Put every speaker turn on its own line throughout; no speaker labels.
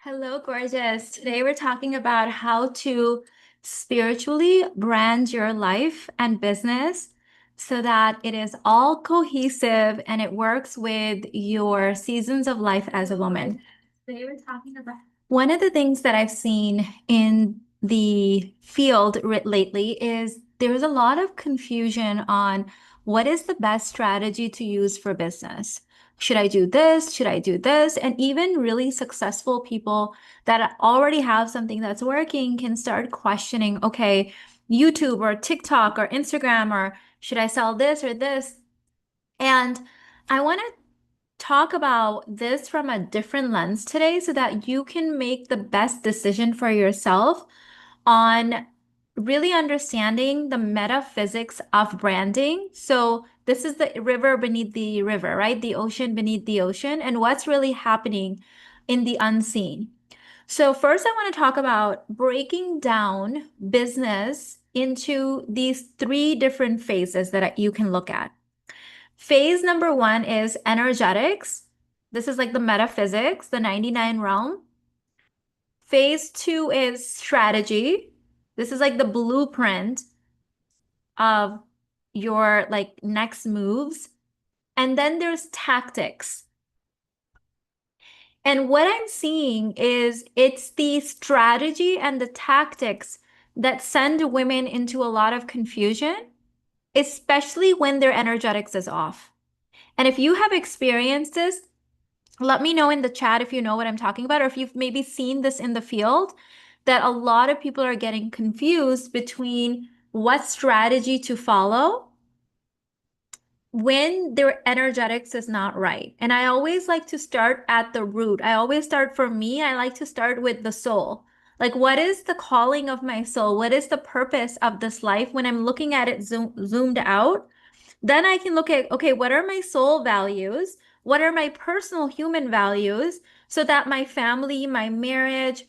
Hello, gorgeous. Today we're talking about how to spiritually brand your life and business so that it is all cohesive and it works with your seasons of life as a woman. Today we're talking about one of the things that I've seen in the field lately is there's a lot of confusion on what is the best strategy to use for business. Should I do this? Should I do this? And even really successful people that already have something that's working can start questioning, okay, YouTube or TikTok or Instagram, or should I sell this or this? And I want to talk about this from a different lens today so that you can make the best decision for yourself on really understanding the metaphysics of branding. So this is the river beneath the river, right? The ocean beneath the ocean, and what's really happening in the unseen. So first, I want to talk about breaking down business into these three different phases that you can look at. Phase number one is energetics. This is like the metaphysics, the 99 realm. Phase two is strategy. This is like the blueprint of your like next moves. And then there's tactics. And what I'm seeing is it's the strategy and the tactics that send women into a lot of confusion, especially when their energetics is off. And if you have experienced this, let me know in the chat if you know what I'm talking about, or if you've maybe seen this in the field, that a lot of people are getting confused between what strategy to follow when their energetics is not right. And I always like to start at the root. I always start for me, I like to start with the soul. Like, what is the calling of my soul? What is the purpose of this life when I'm looking at it zoomed out? Then I can look at, okay, what are my soul values? What are my personal human values? So that my family, my marriage,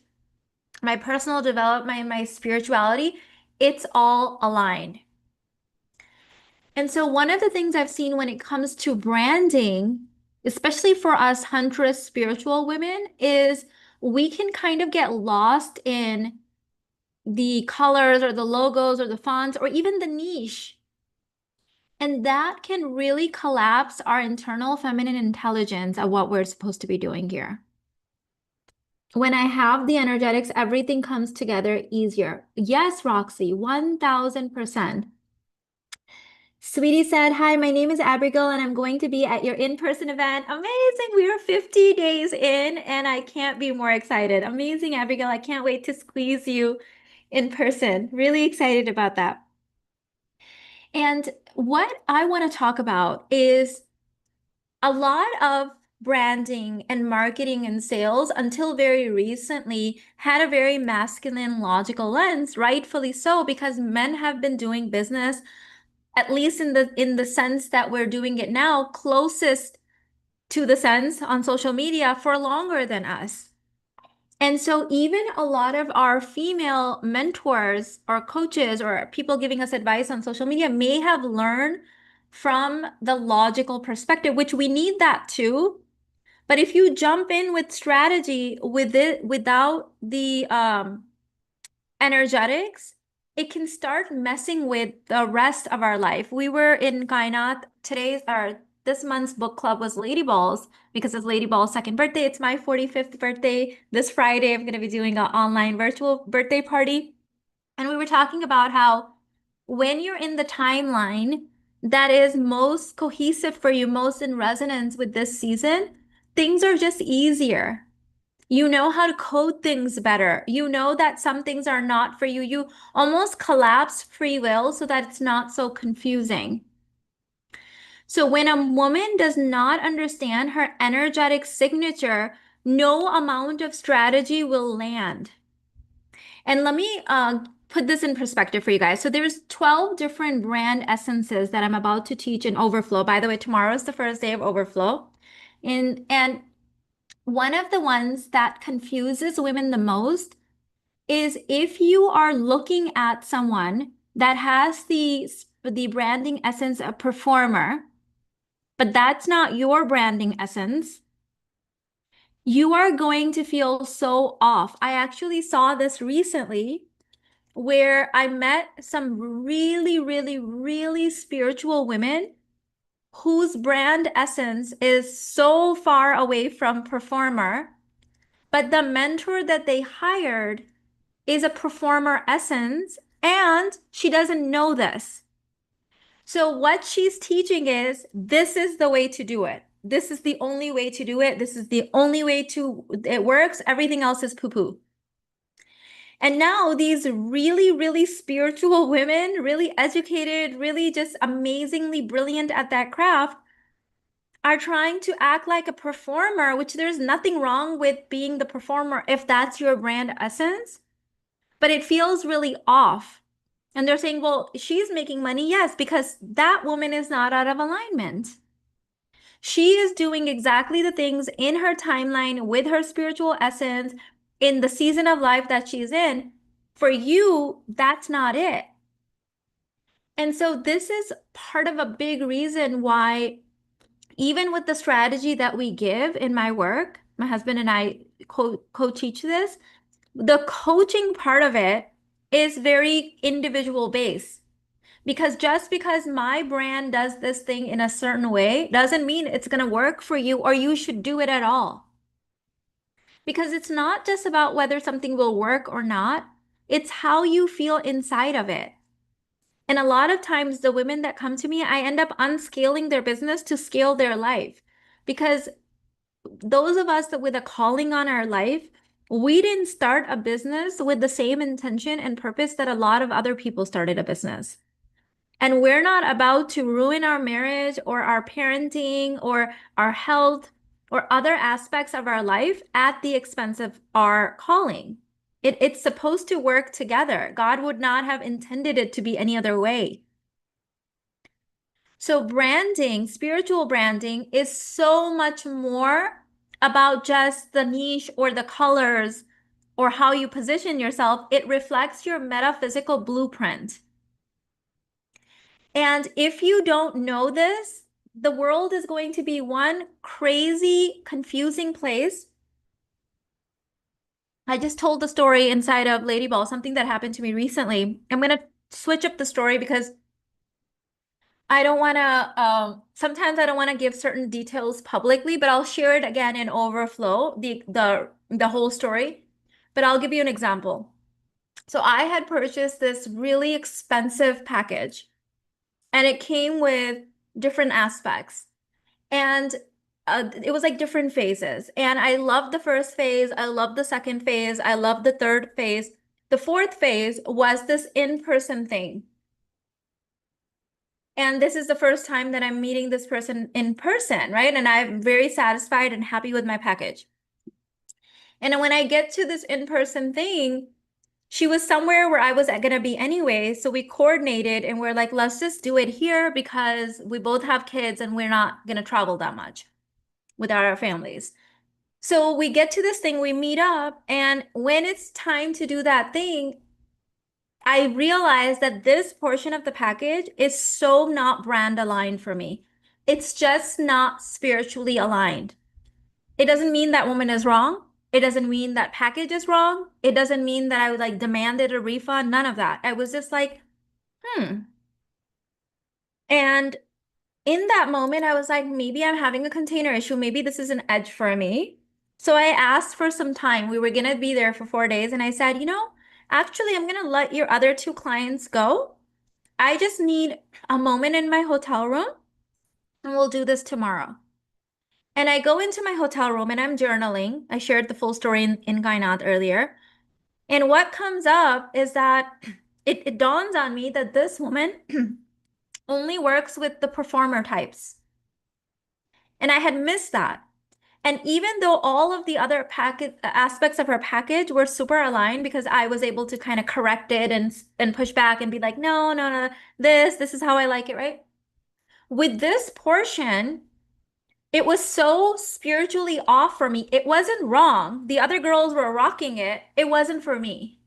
my personal development, my spirituality, it's all aligned. And so one of the things I've seen when it comes to branding, especially for us huntress spiritual women, is we can kind of get lost in the colors or the logos or the fonts or even the niche. And that can really collapse our internal feminine intelligence of what we're supposed to be doing here. When I have the energetics, everything comes together easier. Yes, Roxy, 1000%. Sweetie said, hi, my name is Abigail and I'm going to be at your in-person event. Amazing. We are 50 days in and I can't be more excited. Amazing, Abigail. I can't wait to squeeze you in person. Really excited about that. And what I want to talk about is a lot of branding and marketing and sales until very recently had a very masculine logical lens, rightfully so, because men have been doing business at least in the sense that we're doing it now, closest to the sense on social media for longer than us. And so even a lot of our female mentors or coaches or people giving us advice on social media may have learned from the logical perspective, which we need that too. But if you jump in with strategy with it without the energetics, it can start messing with the rest of our life. We were in Kainat. This month's book club was Lady Balls because it's Lady Ball's second birthday. It's my 45th birthday. This Friday, I'm going to be doing an online virtual birthday party. And we were talking about how when you're in the timeline that is most cohesive for you, most in resonance with this season, things are just easier. You know how to code things better. You know that some things are not for you. You almost collapse free will so that it's not so confusing. So when a woman does not understand her energetic signature, no amount of strategy will land. And let me put this in perspective for you guys. So there's 12 different brand essences that I'm about to teach in Overflow. By the way, tomorrow is the first day of Overflow. And one of the ones that confuses women the most is if you are looking at someone that has the branding essence of performer, but that's not your branding essence, You are going to feel so off. I actually saw this recently where I met some really, really, really spiritual women whose brand essence is so far away from performer, but the mentor that they hired is a performer essence, and she doesn't know this. So what she's teaching is this is the way to do it. This is the only way to do it. This is the only way to it works. Everything else is poo-poo. And now these really, really spiritual women, really educated, really just amazingly brilliant at that craft, are trying to act like a performer, which there's nothing wrong with being the performer if that's your brand essence, but it feels really off. And they're saying, well, she's making money. Yes, because that woman is not out of alignment. She is doing exactly the things in her timeline with her spiritual essence in the season of life that she's in. For you, that's not it. And so this is part of a big reason why, even with the strategy that we give in my work, my husband and I co-teach this, the coaching part of it is very individual based. Because just because my brand does this thing in a certain way doesn't mean it's going to work for you or you should do it at all. Because it's not just about whether something will work or not, it's how you feel inside of it. And a lot of times, the women that come to me, I end up unscaling their business to scale their life. Because those of us that with a calling on our life, we didn't start a business with the same intention and purpose that a lot of other people started a business. And we're not about to ruin our marriage or our parenting or our health or other aspects of our life at the expense of our calling. It's supposed to work together. God would not have intended it to be any other way. So branding, spiritual branding, is so much more about just the niche or the colors or how you position yourself. It reflects your metaphysical blueprint. And if you don't know this, the world is going to be one crazy, confusing place. I just told the story inside of Lady Ball, something that happened to me recently. I'm going to switch up the story because I don't want to, sometimes I don't want to give certain details publicly, but I'll share it again in overflow, the whole story. But I'll give you an example. So I had purchased this really expensive package, and it came with different aspects. And it was like different phases. And I loved the first phase. I loved the second phase. I loved the third phase. The fourth phase was this in-person thing. And this is the first time that I'm meeting this person in person, right? And I'm very satisfied and happy with my package. And when I get to this in-person thing, she was somewhere where I was going to be anyway. So we coordinated and we're like, let's just do it here because we both have kids and we're not going to travel that much with our families. So we get to this thing, we meet up, and when it's time to do that thing, I realize that this portion of the package is so not brand aligned for me. It's just not spiritually aligned. It doesn't mean that woman is wrong. It doesn't mean that package is wrong. It doesn't mean that I would like demanded a refund. None of that. I was just like, hmm. And in that moment, I was like, maybe I'm having a container issue. Maybe this is an edge for me. So I asked for some time. We were going to be there for 4 days. And I said, actually, I'm going to let your other two clients go. I just need a moment in my hotel room and we'll do this tomorrow. And I go into my hotel room and I'm journaling. I shared the full story in Gainat earlier. And what comes up is that it dawns on me that this woman only works with the performer types. And I had missed that. And even though all of the other package aspects of her package were super aligned because I was able to kind of correct it and push back and be like, no, no, no, this is how I like it, right? With this portion, it was so spiritually off for me. It wasn't wrong. The other girls were rocking it. It wasn't for me.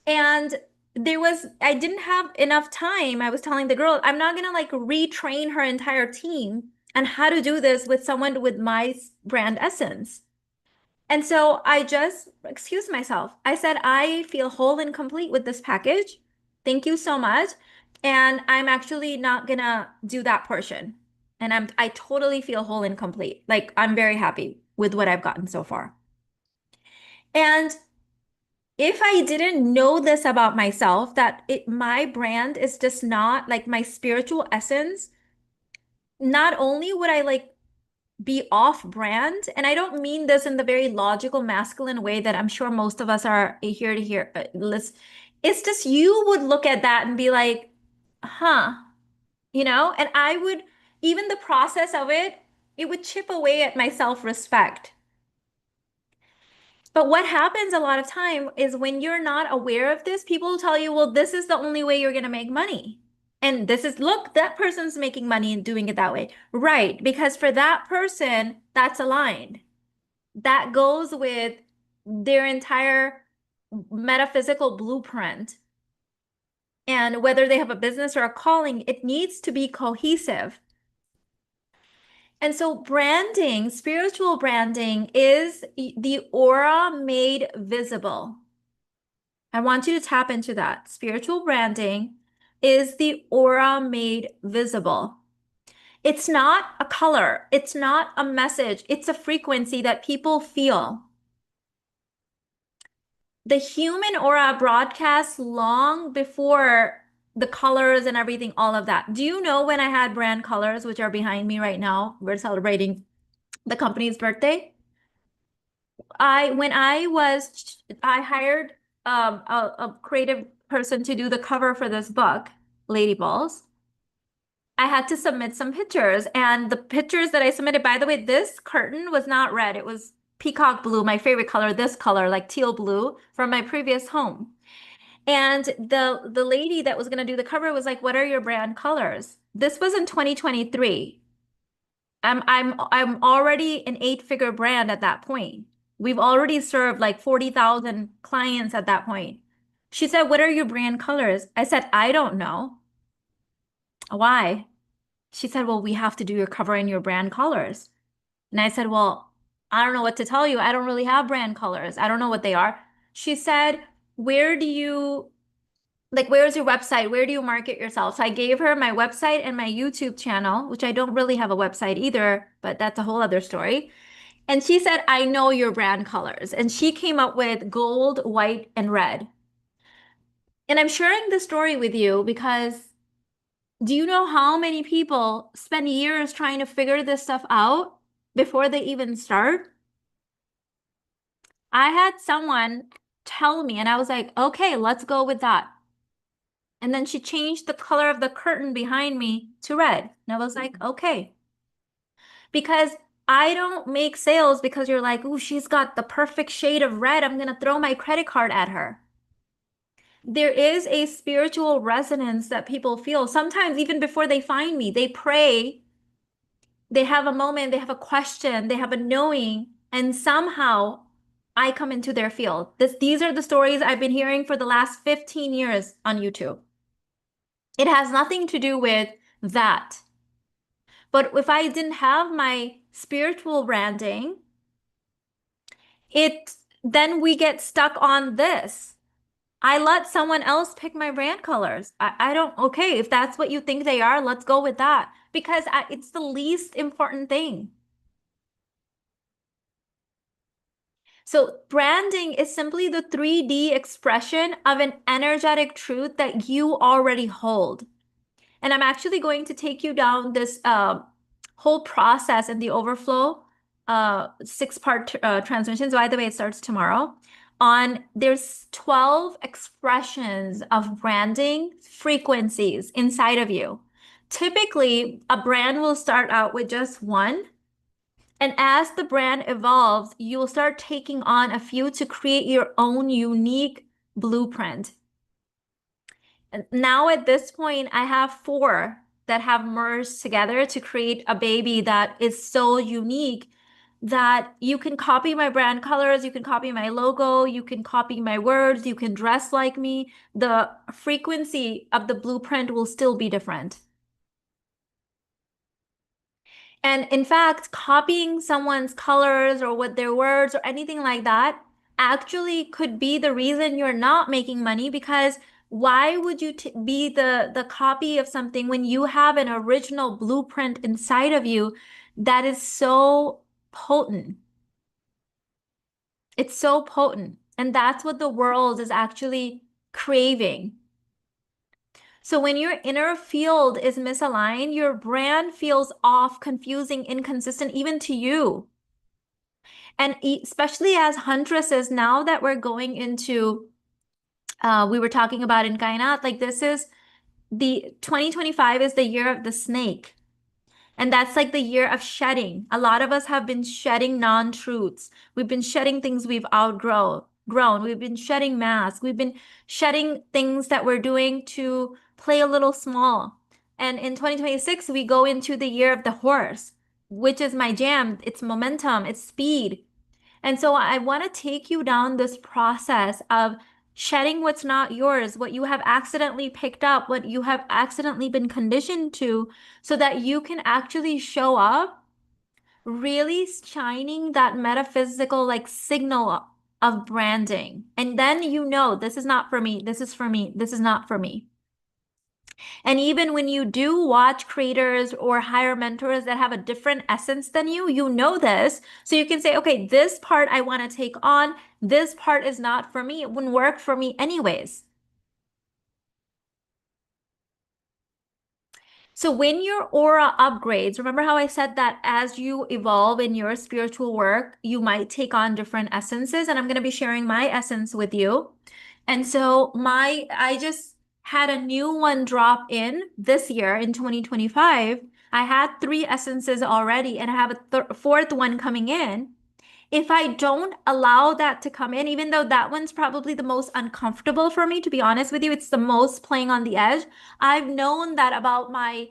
And I didn't have enough time. I was telling the girl, I'm not gonna like retrain her entire team and how to do this with someone with my brand essence. And so I just excused myself. I said, I feel whole and complete with this package. Thank you so much. And I'm actually not gonna do that portion. And I totally feel whole and complete. Like I'm very happy with what I've gotten so far. And if I didn't know this about myself, that my brand is just not like my spiritual essence, not only would I like be off brand, and I don't mean this in the very logical masculine way that I'm sure most of us are here to hear. It's just you would look at that and be like, huh, and I would, even the process of it would chip away at my self-respect. But what happens a lot of time is when you're not aware of this, people will tell you, well, this is the only way you're going to make money. And this is, look, that person's making money and doing it that way. Right. Because for that person, that's aligned. That goes with their entire metaphysical blueprint. And whether they have a business or a calling, it needs to be cohesive. And so branding, spiritual branding is the aura made visible. I want you to tap into that. Spiritual branding is the aura made visible. It's not a color. It's not a message. It's a frequency that people feel. The human aura broadcasts long before the colors and everything, all of that. Do you know when I had brand colors, which are behind me right now? We're celebrating the company's birthday. I hired a creative person to do the cover for this book, Lady Balls. I had to submit some pictures, and the pictures that I submitted, by the way, this curtain was not red. It was peacock blue, my favorite color, this color, like teal blue from my previous home. And the lady that was going to do the cover was like, "What are your brand colors?" This was in 2023. I'm already an eight-figure brand at that point. We've already served like 40,000 clients at that point. She said, "What are your brand colors?" I said, "I don't know." Why? She said, "Well, we have to do your cover in your brand colors." And I said, "Well, I don't know what to tell you. I don't really have brand colors. I don't know what they are." She said, "Where do you where's your website? Where do you market yourself?" So I gave her my website and my YouTube channel, which I don't really have a website either, but that's a whole other story. And she said, "I know your brand colors." And she came up with gold, white, and red. And I'm sharing this story with you because do you know how many people spend years trying to figure this stuff out before they even start? I had someone tell me, and I was like, okay, let's go with that. And then she changed the color of the curtain behind me to red. And I was like, okay. Because I don't make sales because you're like, "Ooh, she's got the perfect shade of red. I'm going to throw my credit card at her." There is a spiritual resonance that people feel. Sometimes, even before they find me, they pray, they have a moment, they have a question, they have a knowing, and somehow I come into their field. These are the stories I've been hearing for the last 15 years on YouTube. It has nothing to do with that. But if I didn't have my spiritual branding, then we get stuck on this. I let someone else pick my brand colors. I don't, okay, if that's what you think they are, let's go with that because it's the least important thing. So branding is simply the 3D expression of an energetic truth that you already hold. And I'm actually going to take you down this whole process in the overflow 6-part transmissions. By the way, it starts tomorrow. There's 12 expressions of branding frequencies inside of you. Typically, a brand will start out with just one. And as the brand evolves, you'll start taking on a few to create your own unique blueprint. Now at this point, I have 4 that have merged together to create a baby that is so unique that you can copy my brand colors, you can copy my logo, you can copy my words, you can dress like me. The frequency of the blueprint will still be different. And in fact, copying someone's colors or what their words or anything like that actually could be the reason you're not making money, because why would you be the copy of something when you have an original blueprint inside of you that is so potent? It's so potent. And that's what the world is actually craving. So when your inner field is misaligned, your brand feels off, confusing, inconsistent, even to you. And especially as huntresses, now that we're going into, we were talking about in Kainat, like this is the 2025 is the year of the snake. And that's like the year of shedding. A lot of us have been shedding non-truths. We've been shedding things we've outgrown. We've been shedding masks. We've been shedding things that we're doing to play a little small. And in 2026, we go into the year of the horse, which is my jam. It's momentum, it's speed. And so I want to take you down this process of shedding what's not yours, what you have accidentally picked up, what you have accidentally been conditioned to, so that you can actually show up really shining that metaphysical like signal of branding. And then you know, this is not for me, this is for me, this is not for me. And even when you do watch creators or hire mentors that have a different essence than you know this. So you can say, okay, this part I want to take on. This part is not for me. It wouldn't work for me anyways. So when your aura upgrades, remember how I said that as you evolve in your spiritual work, you might take on different essences. And I'm going to be sharing my essence with you. And so I just had a new one drop in this year in 2025. I had three essences already, and I have a fourth one coming in. If I don't allow that to come in, even though that one's probably the most uncomfortable for me, to be honest with you, it's the most playing on the edge. I've known that about my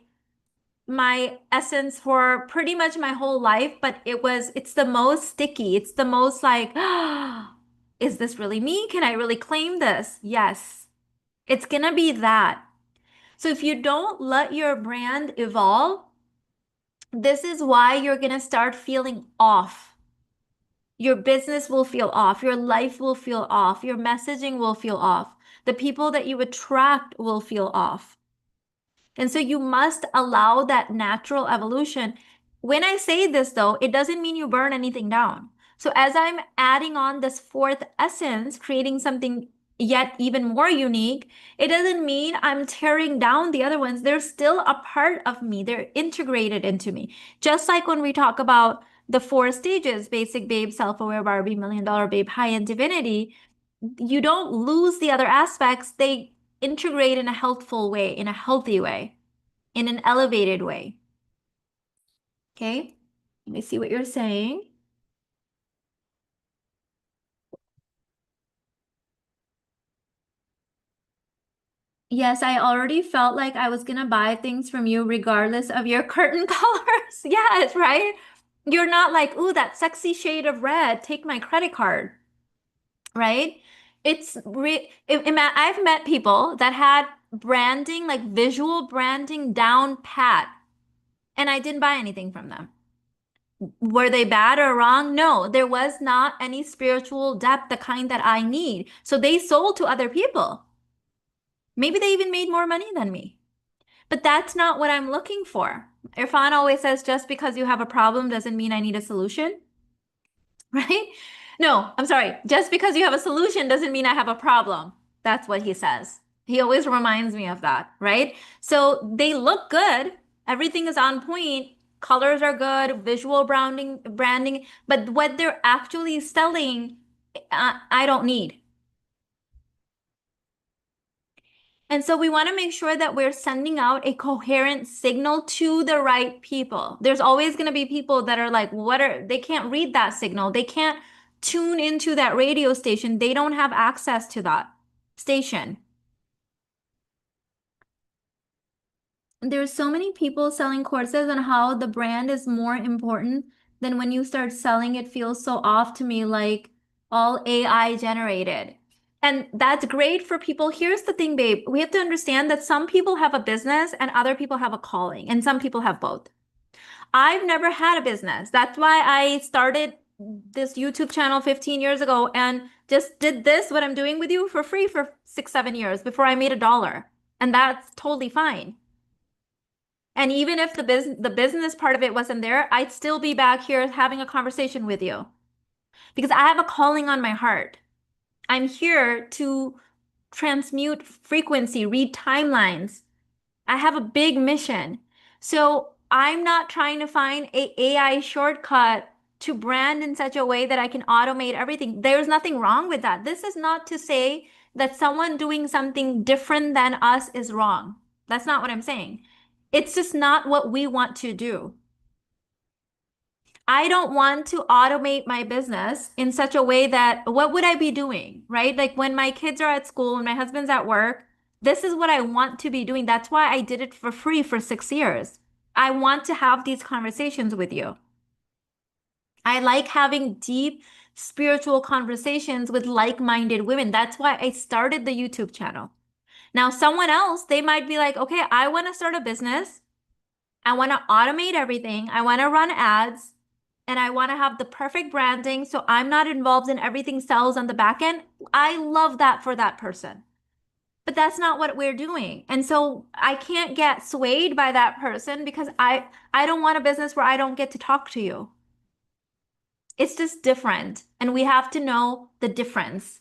essence for pretty much my whole life, but it's the most sticky. It's the most like, is this really me? Can I really claim this? Yes, it's gonna be that. So if you don't let your brand evolve, this is why you're gonna start feeling off. Your business will feel off. Your life will feel off. Your messaging will feel off. The people that you attract will feel off. And so you must allow that natural evolution. When I say this, though, it doesn't mean you burn anything down. So as I'm adding on this fourth essence, creating something yet even more unique, it doesn't mean I'm tearing down the other ones. They're still a part of me. They're integrated into me. Just like when we talk about the four stages, basic babe, self-aware Barbie, million-dollar babe, high-end divinity, you don't lose the other aspects. They integrate in a healthful way, in a healthy way, in an elevated way. Okay, let me see what you're saying. Yes, I already felt like I was gonna buy things from you regardless of your curtain colors. Yes, right? You're not like, ooh, that sexy shade of red, take my credit card, right? I've met people that had branding, like visual branding down pat, and I didn't buy anything from them. Were they bad or wrong? No, there was not any spiritual depth, the kind that I need. So they sold to other people. Maybe they even made more money than me. But that's not what I'm looking for. Irfan always says, just because you have a problem doesn't mean I need a solution, right? No, I'm sorry. Just because you have a solution doesn't mean I have a problem. That's what he says. He always reminds me of that, right? So they look good. Everything is on point. Colors are good, visual branding, but what they're actually selling, I don't need. And so we want to make sure that we're sending out a coherent signal to the right people. There's always going to be people that are like, they can't read that signal. They can't tune into that radio station. They don't have access to that station. There's so many people selling courses on how the brand is more important than when you start selling, it feels so off to me, like all AI generated. And that's great for people. Here's the thing, babe. We have to understand that some people have a business and other people have a calling, and some people have both. I've never had a business. That's why I started this YouTube channel 15 years ago and just did this, what I'm doing with you, for free for 6, 7 years before I made $1. And that's totally fine. And even if the business part of it wasn't there, I'd still be back here having a conversation with you because I have a calling on my heart. I'm here to transmute frequency, read timelines. I have a big mission. So I'm not trying to find a AI shortcut to brand in such a way that I can automate everything. There's nothing wrong with that. This is not to say that someone doing something different than us is wrong. That's not what I'm saying. It's just not what we want to do. I don't want to automate my business in such a way that what would I be doing, right? Like when my kids are at school and my husband's at work, this is what I want to be doing. That's why I did it for free for 6 years. I want to have these conversations with you. I like having deep spiritual conversations with like-minded women. That's why I started the YouTube channel. Now, someone else, they might be like, okay, I want to start a business. I want to automate everything. I want to run ads and I want to have the perfect branding so I'm not involved in everything sells on the back end. I love that for that person. But that's not what we're doing. And so I can't get swayed by that person because I don't want a business where I don't get to talk to you. It's just different and we have to know the difference.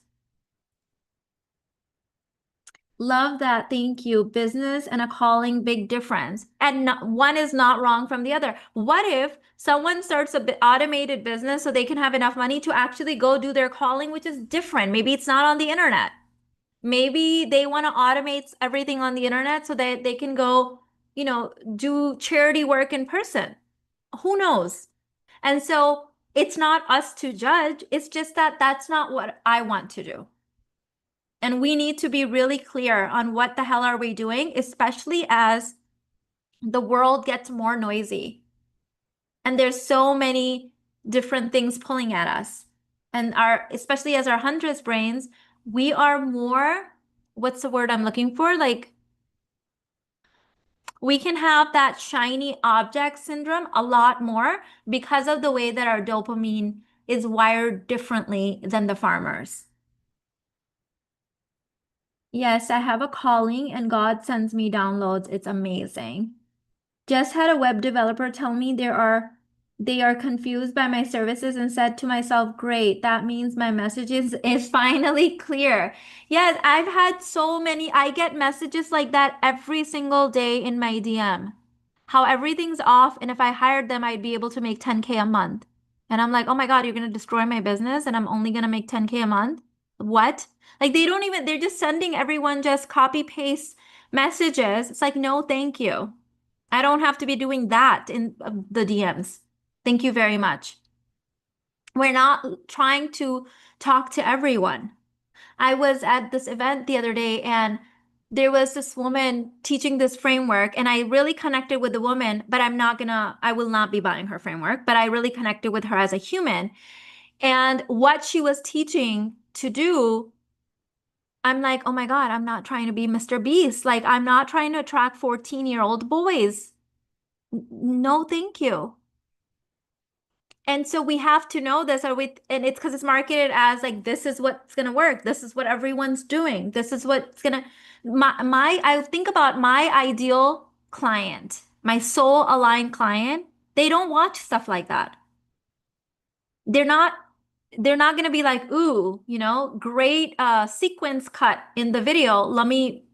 Love that. Thank you. Business and a calling, big difference. And one is not wrong from the other. What if someone starts a automated business so they can have enough money to actually go do their calling, which is different? Maybe it's not on the internet. Maybe they want to automate everything on the internet so that they can go, do charity work in person. Who knows? And so it's not us to judge. It's just that that's not what I want to do. And we need to be really clear on what the hell are we doing, especially as the world gets more noisy. And there's so many different things pulling at us. And especially as our huntress brains, we are more, what's the word I'm looking for? Like we can have that shiny object syndrome a lot more because of the way that our dopamine is wired differently than the farmers. Yes, I have a calling and God sends me downloads. It's amazing. Just had a web developer tell me they are confused by my services and said to myself, great, that means my messages is finally clear. Yes, I've had so many, I get messages like that every single day in my DM. How everything's off, and if I hired them, I'd be able to make 10K a month. And I'm like, oh my God, you're gonna destroy my business and I'm only gonna make 10K a month? What? Like they don't even, they're just sending everyone just copy paste messages. It's like, no, thank you. I don't have to be doing that in the DMs. Thank you very much. We're not trying to talk to everyone. I was at this event the other day and there was this woman teaching this framework and I really connected with the woman, but I will not be buying her framework, but I really connected with her as a human. And what she was teaching to do, I'm like, oh my God, I'm not trying to be Mr. Beast. Like, I'm not trying to attract 14-year-old boys. No, thank you. And so we have to know this, and it's because it's marketed as like, this is what's going to work. This is what everyone's doing. This is what's going to, I think about my ideal client, my soul aligned client. They don't watch stuff like that. They're not, they're not going to be like, ooh, great sequence cut in the video. Let me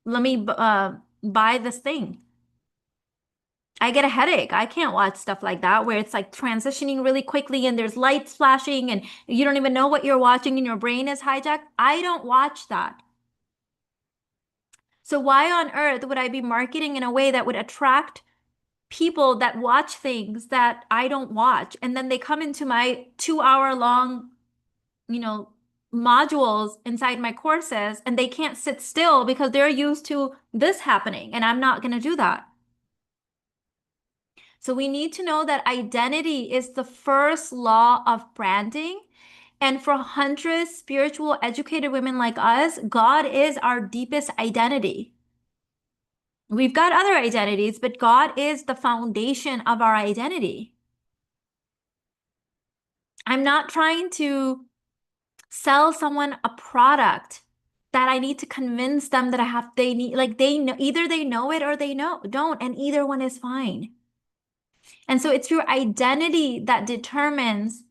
buy this thing. I get a headache. I can't watch stuff like that where it's like transitioning really quickly and there's lights flashing and you don't even know what you're watching and your brain is hijacked. I don't watch that. So why on earth would I be marketing in a way that would attract people that watch things that I don't watch? And then they come into my 2 hour long, you know, modules inside my courses and they can't sit still because they're used to this happening. And I'm not going to do that. So we need to know that identity is the first law of branding. And for hundreds spiritual educated women like us, God is our deepest identity. We've got other identities, but God is the foundation of our identity. I'm not trying to sell someone a product that I need to convince them that they need, like they know, either they know it or they don't, and either one is fine. And so it's your identity that determines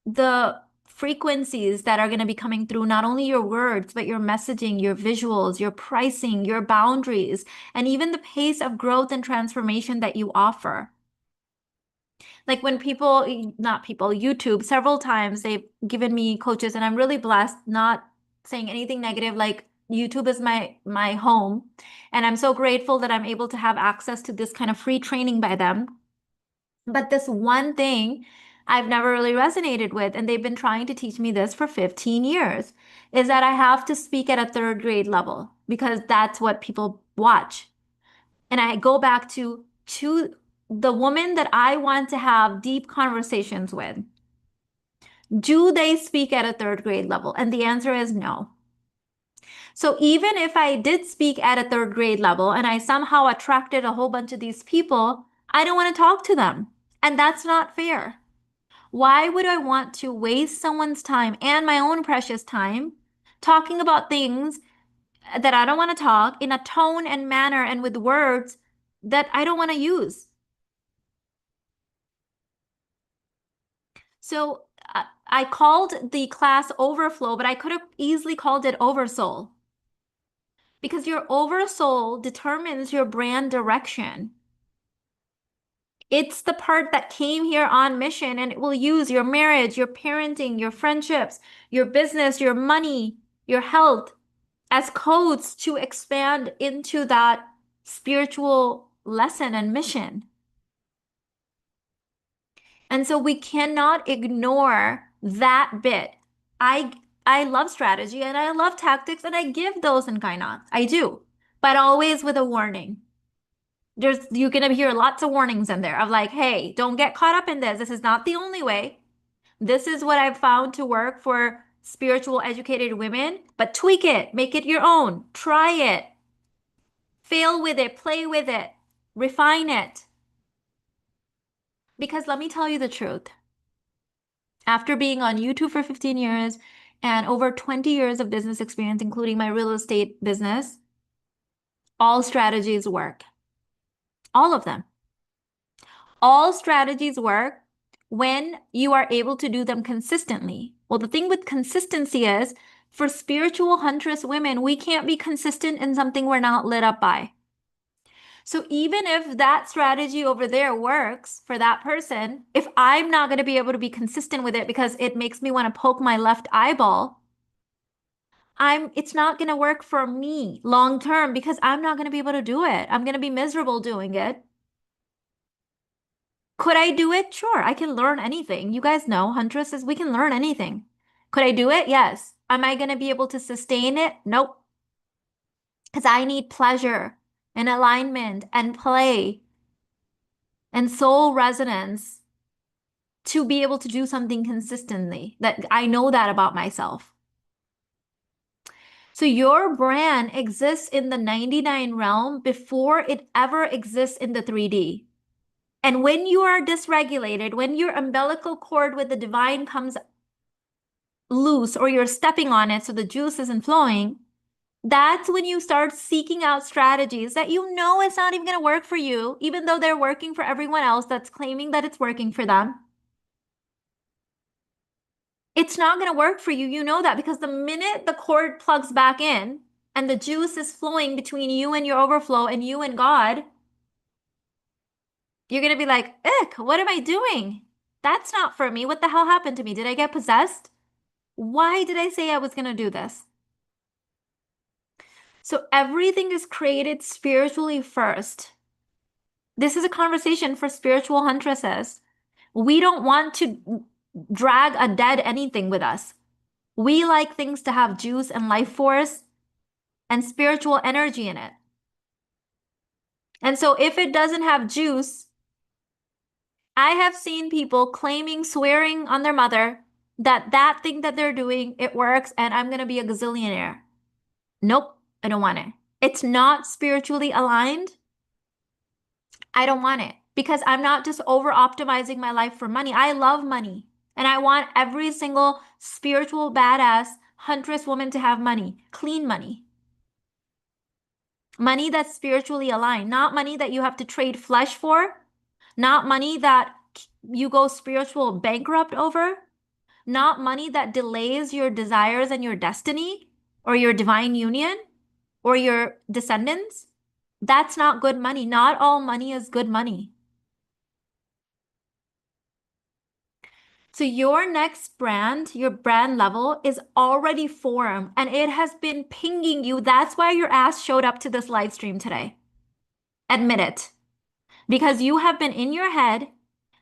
the frequencies that are going to be coming through, not only your words, but your messaging, your visuals, your pricing, your boundaries, and even the pace of growth and transformation that you offer. Like when not people, YouTube, several times they've given me coaches, and I'm really blessed, not saying anything negative. Like YouTube is my home, and I'm so grateful that I'm able to have access to this kind of free training by them. But this one thing I've never really resonated with, and they've been trying to teach me this for 15 years, is that I have to speak at a third grade level because that's what people watch. And I go back to the woman that I want to have deep conversations with. Do they speak at a third grade level? And the answer is no. So even if I did speak at a third grade level and I somehow attracted a whole bunch of these people, I don't want to talk to them. And that's not fair. Why would I want to waste someone's time and my own precious time talking about things that I don't want to talk in a tone and manner and with words that I don't want to use? So I called the class Overflow, but I could have easily called it Oversoul because your oversoul determines your brand direction. It's the part that came here on mission, and it will use your marriage, your parenting, your friendships, your business, your money, your health as codes to expand into that spiritual lesson and mission. And so we cannot ignore that bit. I love strategy and I love tactics and I give those in Kainat. I do, but always with a warning. You're gonna hear lots of warnings in there of like, hey, don't get caught up in this. This is not the only way. This is what I've found to work for spiritual educated women, but tweak it, make it your own, try it, fail with it, play with it, refine it. Because let me tell you the truth. After being on YouTube for 15 years and over 20 years of business experience, including my real estate business, all strategies work. All of them. All strategies work when you are able to do them consistently. Well, the thing with consistency is for spiritual huntress women, we can't be consistent in something we're not lit up by. So even if that strategy over there works for that person, if I'm not going to be able to be consistent with it because it makes me want to poke my left eyeball, it's not going to work for me long term because I'm not going to be able to do it. I'm going to be miserable doing it. Could I do it? Sure, I can learn anything. You guys know, huntresses, we can learn anything. Could I do it? Yes. Am I going to be able to sustain it? Nope. Because I need pleasure and alignment and play and soul resonance to be able to do something consistently. That I know that about myself. So your brand exists in the 99 realm before it ever exists in the 3D. And when you are dysregulated, when your umbilical cord with the divine comes loose or you're stepping on it so the juice isn't flowing, that's when you start seeking out strategies that you know it's not even going to work for you, even though they're working for everyone else that's claiming that it's working for them. It's not going to work for you. You know that because the minute the cord plugs back in and the juice is flowing between you and your overflow and you and God, you're going to be like, ick, what am I doing? That's not for me. What the hell happened to me? Did I get possessed? Why did I say I was going to do this? So everything is created spiritually first. This is a conversation for spiritual huntresses. We don't want to drag a dead anything with us. We like things to have juice and life force and spiritual energy in it. And so if it doesn't have juice, I have seen people claiming, swearing on their mother that that thing that they're doing, it works and I'm going to be a gazillionaire. Nope, I don't want it. it's not spiritually aligned, I don't want it because I'm not just over optimizing my life for money. I love money and I want every single spiritual badass huntress woman to have money, clean money. Money that's spiritually aligned, not money that you have to trade flesh for, not money that you go spiritual bankrupt over, not money that delays your desires and your destiny or your divine union or your descendants. That's not good money. Not all money is good money. So your next brand, your brand level is already formed and it has been pinging you. That's why your ass showed up to this live stream today. Admit it. Because you have been in your head,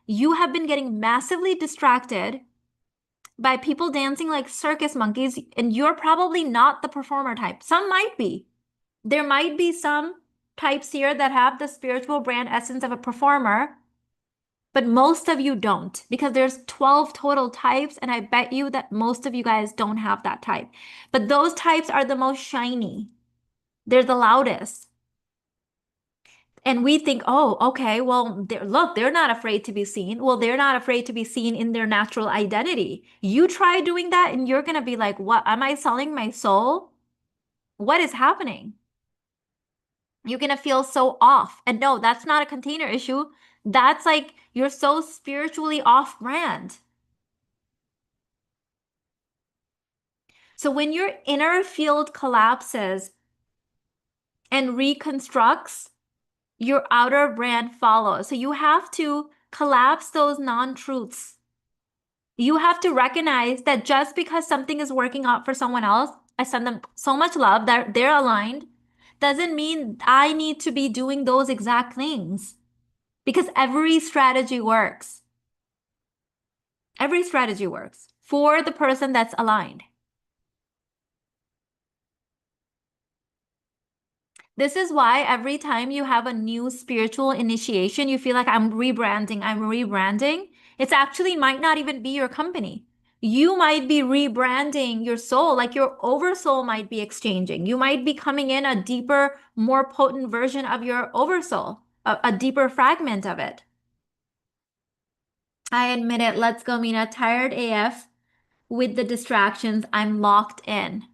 you have been getting massively distracted by people dancing like circus monkeys, and you're probably not the performer type. Some might be. There might be some types here that have the spiritual brand essence of a performer, but most of you don't because there's 12 total types, and I bet you that most of you guys don't have that type. But those types are the most shiny. They're the loudest. And we think, oh, okay, well, look, they're not afraid to be seen. Well, they're not afraid to be seen in their natural identity. You try doing that and you're going to be like, what? Am I selling my soul? What is happening? You're going to feel so off. And no, that's not a container issue. That's like you're so spiritually off brand. So when your inner field collapses and reconstructs, your outer brand follows. So you have to collapse those non-truths. You have to recognize that just because something is working out for someone else, I send them so much love that they're aligned, doesn't mean I need to be doing those exact things because every strategy works. Every strategy works for the person that's aligned. This is why every time you have a new spiritual initiation, you feel like I'm rebranding. It's actually might not even be your company. You might be rebranding your soul, like your oversoul might be exchanging. You might be coming in a deeper, more potent version of your oversoul, a deeper fragment of it. I admit it. Let's go, Mina. Tired AF with the distractions. I'm locked in.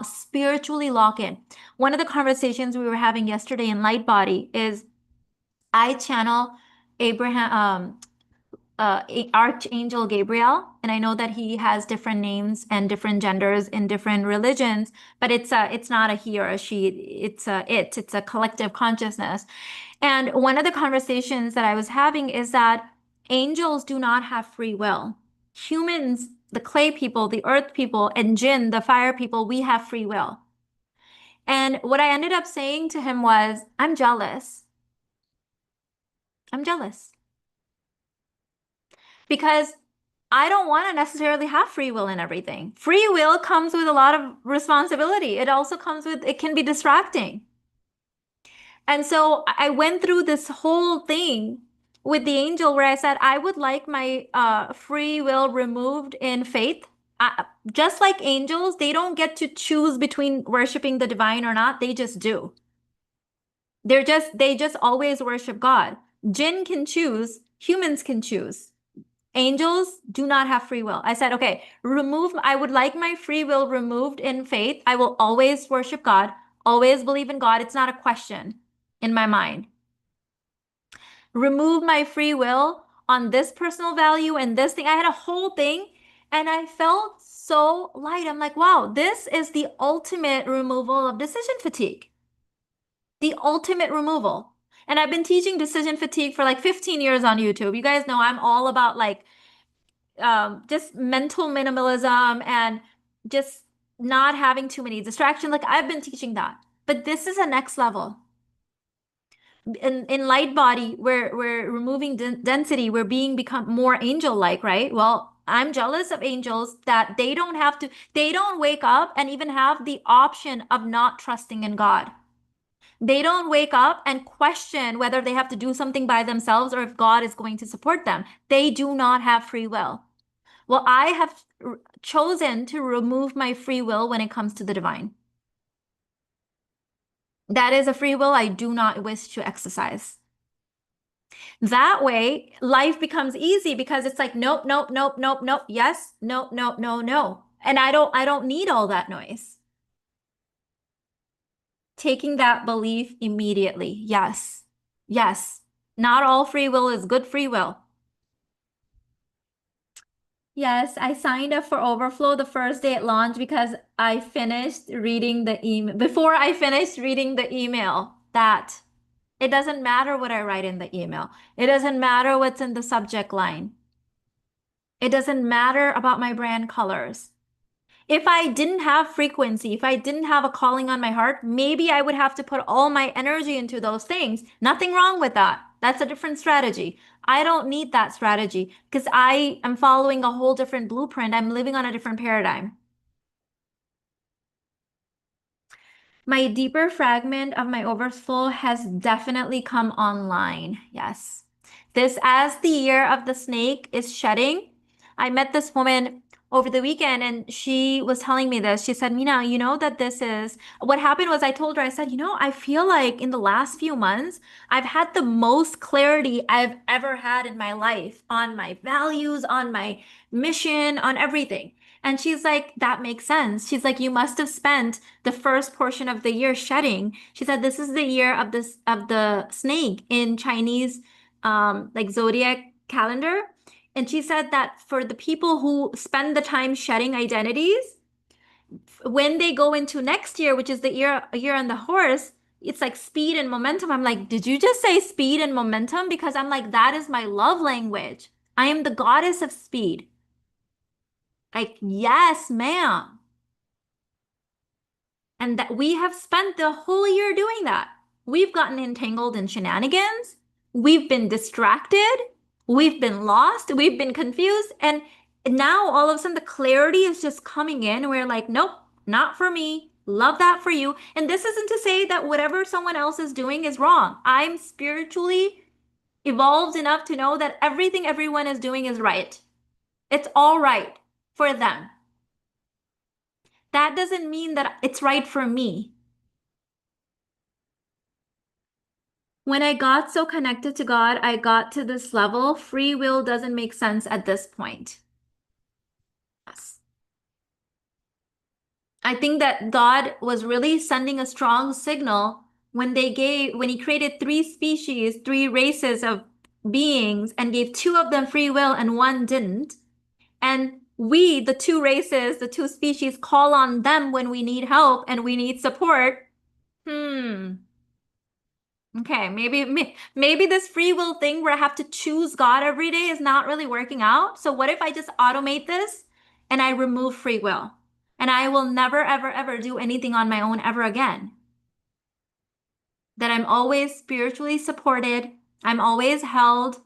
Spiritually lock in. One of the conversations we were having yesterday in Light Body is I channel Abraham, Archangel Gabriel, and I know that he has different names and different genders in different religions, but it's not a he or a she. It's a collective consciousness. And one of the conversations that I was having is that angels do not have free will. Humans, the clay people, the earth people, and jinn, the fire people, we have free will. And what I ended up saying to him was, I'm jealous. I'm jealous because I don't want to necessarily have free will in everything. Free will comes with a lot of responsibility. It also comes with, it can be distracting. And so I went through this whole thing with the angel where I said, I would like my free will removed in faith. Just like angels, they don't get to choose between worshiping the divine or not. They just do. They just always worship God. Jinn can choose, humans can choose. Angels do not have free will. I said, okay, I would like my free will removed in faith. I will always worship God, always believe in God. It's not a question in my mind. Remove my free will on this personal value and this thing. I had a whole thing and I felt so light. I'm like, wow, this is the ultimate removal of decision fatigue. The ultimate removal. And I've been teaching decision fatigue for like 15 years on YouTube. You guys know I'm all about like just mental minimalism and just not having too many distractions. Like I've been teaching that. But this is a next level. In light body, we're removing density, we're become more angel-like, right? Well, I'm jealous of angels that they don't wake up and even have the option of not trusting in God. They don't wake up and question whether they have to do something by themselves or if God is going to support them. They do not have free will. Well, I have chosen to remove my free will when it comes to the divine. That is a free will I do not wish to exercise. That way, life becomes easy because it's like, nope, nope, nope, nope, nope, yes, nope, nope, no, no. And I don't need all that noise. Taking that belief immediately. Yes. Yes. Not all free will is good free will. Yes, I signed up for Overflow the first day it launched because I finished reading the email. Before I finished reading the email, that it doesn't matter what I write in the email. It doesn't matter what's in the subject line. It doesn't matter about my brand colors. If I didn't have frequency, if I didn't have a calling on my heart, maybe I would have to put all my energy into those things. Nothing wrong with that. That's a different strategy. I don't need that strategy because I am following a whole different blueprint. I'm living on a different paradigm. My deeper fragment of my overflow has definitely come online. Yes. This, as the year of the snake is shedding, I met this woman over the weekend and she was telling me this. She said, Mina, you know that this is what happened was I told her, I said, I feel like in the last few months, I've had the most clarity I've ever had in my life on my values, on my mission, on everything. And she's like, that makes sense. She's like, you must have spent the first portion of the year shedding. She said, this is the year of the snake in Chinese like zodiac calendar. And she said that for the people who spend the time shedding identities, when they go into next year, which is the year on the horse, it's like speed and momentum. I'm like, did you just say speed and momentum? Because I'm like, that is my love language. I am the goddess of speed. Like, yes, ma'am. And that we have spent the whole year doing that. We've gotten entangled in shenanigans. We've been distracted. We've been lost. We've been confused. And now all of a sudden the clarity is just coming in. We're like, nope, not for me. Love that for you. And this isn't to say that whatever someone else is doing is wrong. I'm spiritually evolved enough to know that everything everyone is doing is right. It's all right for them. That doesn't mean that it's right for me. When I got so connected to God, I got to this level. Free will doesn't make sense at this point. Yes. I think that God was really sending a strong signal when he created three species, three races of beings, and gave two of them free will and one didn't. And we, the two races, the two species, call on them when we need help and we need support. Hmm. Okay, maybe this free will thing where I have to choose God every day is not really working out. So what if I just automate this and I remove free will? And I will never, ever, ever do anything on my own ever again. That I'm always spiritually supported. I'm always held.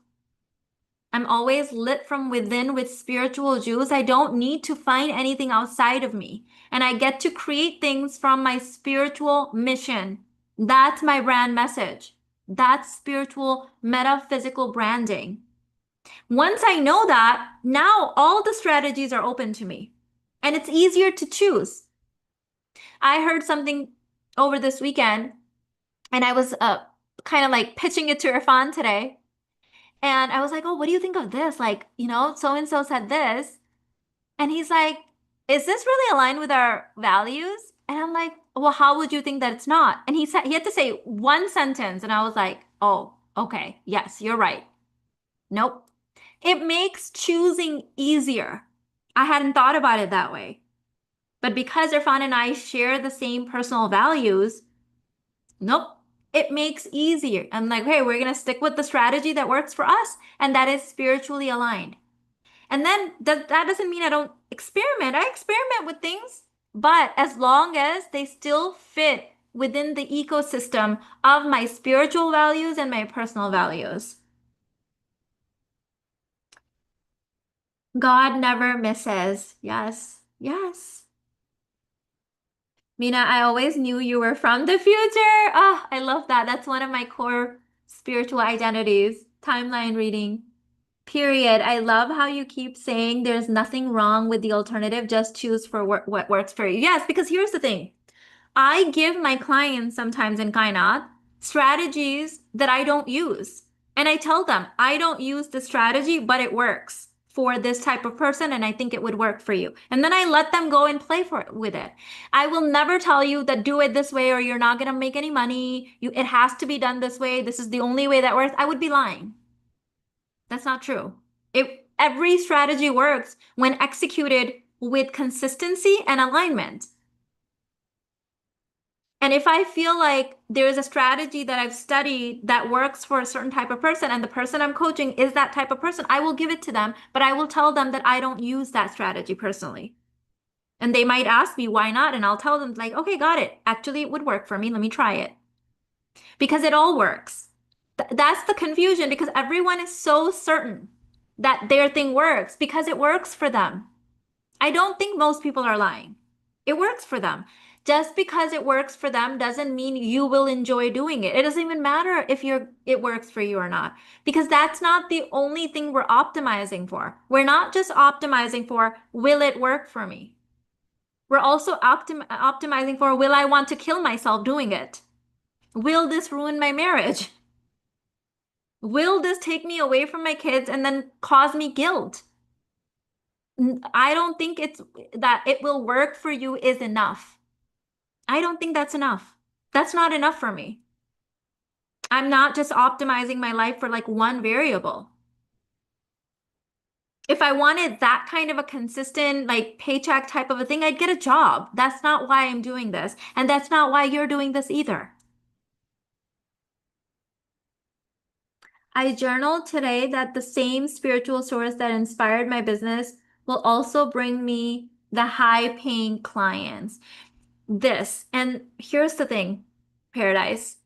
I'm always lit from within with spiritual juice. I don't need to find anything outside of me. And I get to create things from my spiritual mission. That's my brand message. That's spiritual metaphysical branding. Once I know that, now all the strategies are open to me and it's easier to choose. I heard something over this weekend and I was kind of like pitching it to Irfan today. And I was like, oh, what do you think of this? Like, so and so said this. And he's like, is this really aligned with our values? And I'm like, well, how would you think that it's not? And he had to say one sentence. And I was like, oh, okay. Yes, you're right. Nope. It makes choosing easier. I hadn't thought about it that way. But because Irfan and I share the same personal values, nope. It makes easier. I'm like, hey, we're going to stick with the strategy that works for us, and that is spiritually aligned. And then that doesn't mean I don't experiment. I experiment with things, but as long as they still fit within the ecosystem of my spiritual values and my personal values. God never misses. Yes, yes. Mina, I always knew you were from the future. Ah, I love that. That's one of my core spiritual identities. Timeline reading. Period. I love how you keep saying there's nothing wrong with the alternative. Just choose for what works for you. Yes, because here's the thing. I give my clients sometimes in Kainat strategies that I don't use. And I tell them, I don't use the strategy, but it works for this type of person, and I think it would work for you. And then I let them go and play with it. I will never tell you that do it this way or you're not going to make any money. It has to be done this way. This is the only way that works. I would be lying. That's not true. Every strategy works when executed with consistency and alignment. And if I feel like there's a strategy that I've studied that works for a certain type of person and the person I'm coaching is that type of person, I will give it to them, but I will tell them that I don't use that strategy personally. And they might ask me why not, and I'll tell them like, okay, got it. Actually, it would work for me. Let me try it. Because it all works. That's the confusion because everyone is so certain that their thing works because it works for them. I don't think most people are lying. It works for them. Just because it works for them doesn't mean you will enjoy doing it. It doesn't even matter if it works for you or not, because that's not the only thing we're optimizing for. We're not just optimizing for, will it work for me? We're also optimizing for, will I want to kill myself doing it? Will this ruin my marriage? Will this take me away from my kids and then cause me guilt? I don't think it's that it will work for you is enough. I don't think that's enough. That's not enough for me. I'm not just optimizing my life for like one variable. If I wanted that kind of a consistent, like paycheck type of a thing, I'd get a job. That's not why I'm doing this. And that's not why you're doing this either. I journaled today that the same spiritual source that inspired my business will also bring me the high paying clients. And here's the thing, Paradise.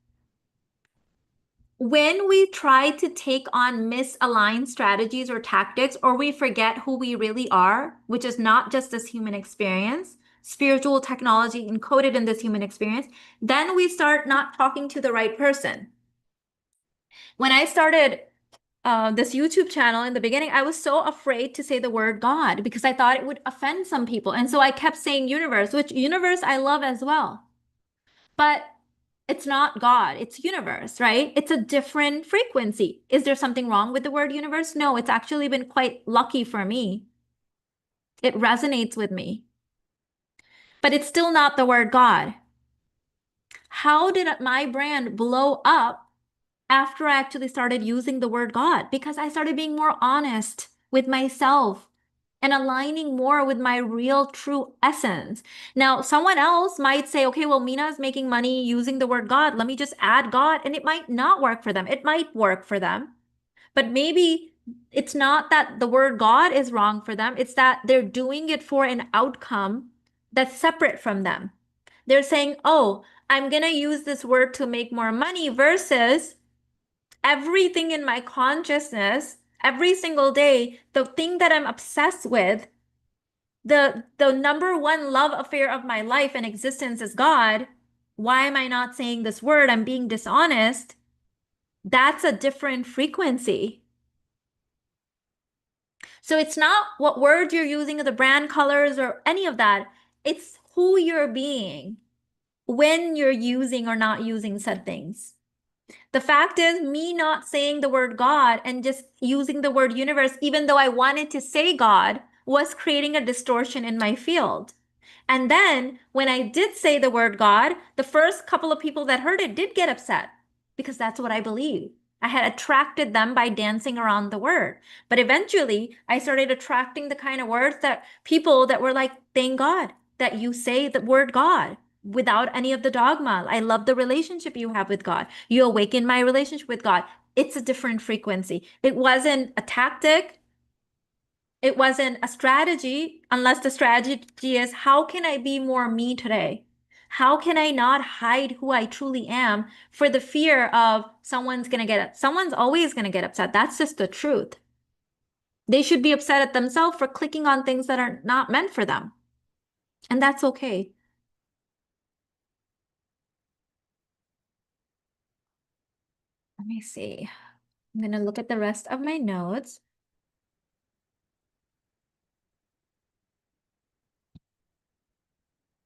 When we try to take on misaligned strategies or tactics, or we forget who we really are, which is not just this human experience, spiritual technology encoded in this human experience, then we start not talking to the right person. When I started this YouTube channel in the beginning, I was so afraid to say the word God because I thought it would offend some people. And so I kept saying universe, which universe I love as well. But it's not God, it's universe, right? It's a different frequency. Is there something wrong with the word universe? No, it's actually been quite lucky for me. It resonates with me, but it's still not the word God. How did my brand blow up after I actually started using the word God? Because I started being more honest with myself and aligning more with my real true essence. Now, someone else might say, okay, well, Mina is making money using the word God. Let me just add God. And it might not work for them. It might work for them. But maybe it's not that the word God is wrong for them. It's that they're doing it for an outcome that's separate from them. They're saying, oh, I'm going to use this word to make more money versus everything in my consciousness every single day, the thing that I'm obsessed with, the number one love affair of my life and existence is God. Why am I not saying this word? I'm being dishonest. That's a different frequency. So it's not what words you're using or the brand colors or any of that. It's who you're being when you're using or not using said things. The fact is, me not saying the word God and just using the word universe, even though I wanted to say God, was creating a distortion in my field. And then when I did say the word God, the first couple of people that heard it did get upset because that's what I believe. I had attracted them by dancing around the word. But eventually, I started attracting the kind of words that people that were like, thank God that you say the word God without any of the dogma. I love the relationship you have with God. You awaken my relationship with God. It's a different frequency. It wasn't a tactic. It wasn't a strategy, unless the strategy is how can I be more me today? How can I not hide who I truly am for the fear of someone's always going to get upset. That's just the truth. They should be upset at themselves for clicking on things that are not meant for them. And that's okay. Let me see. I'm going to look at the rest of my notes.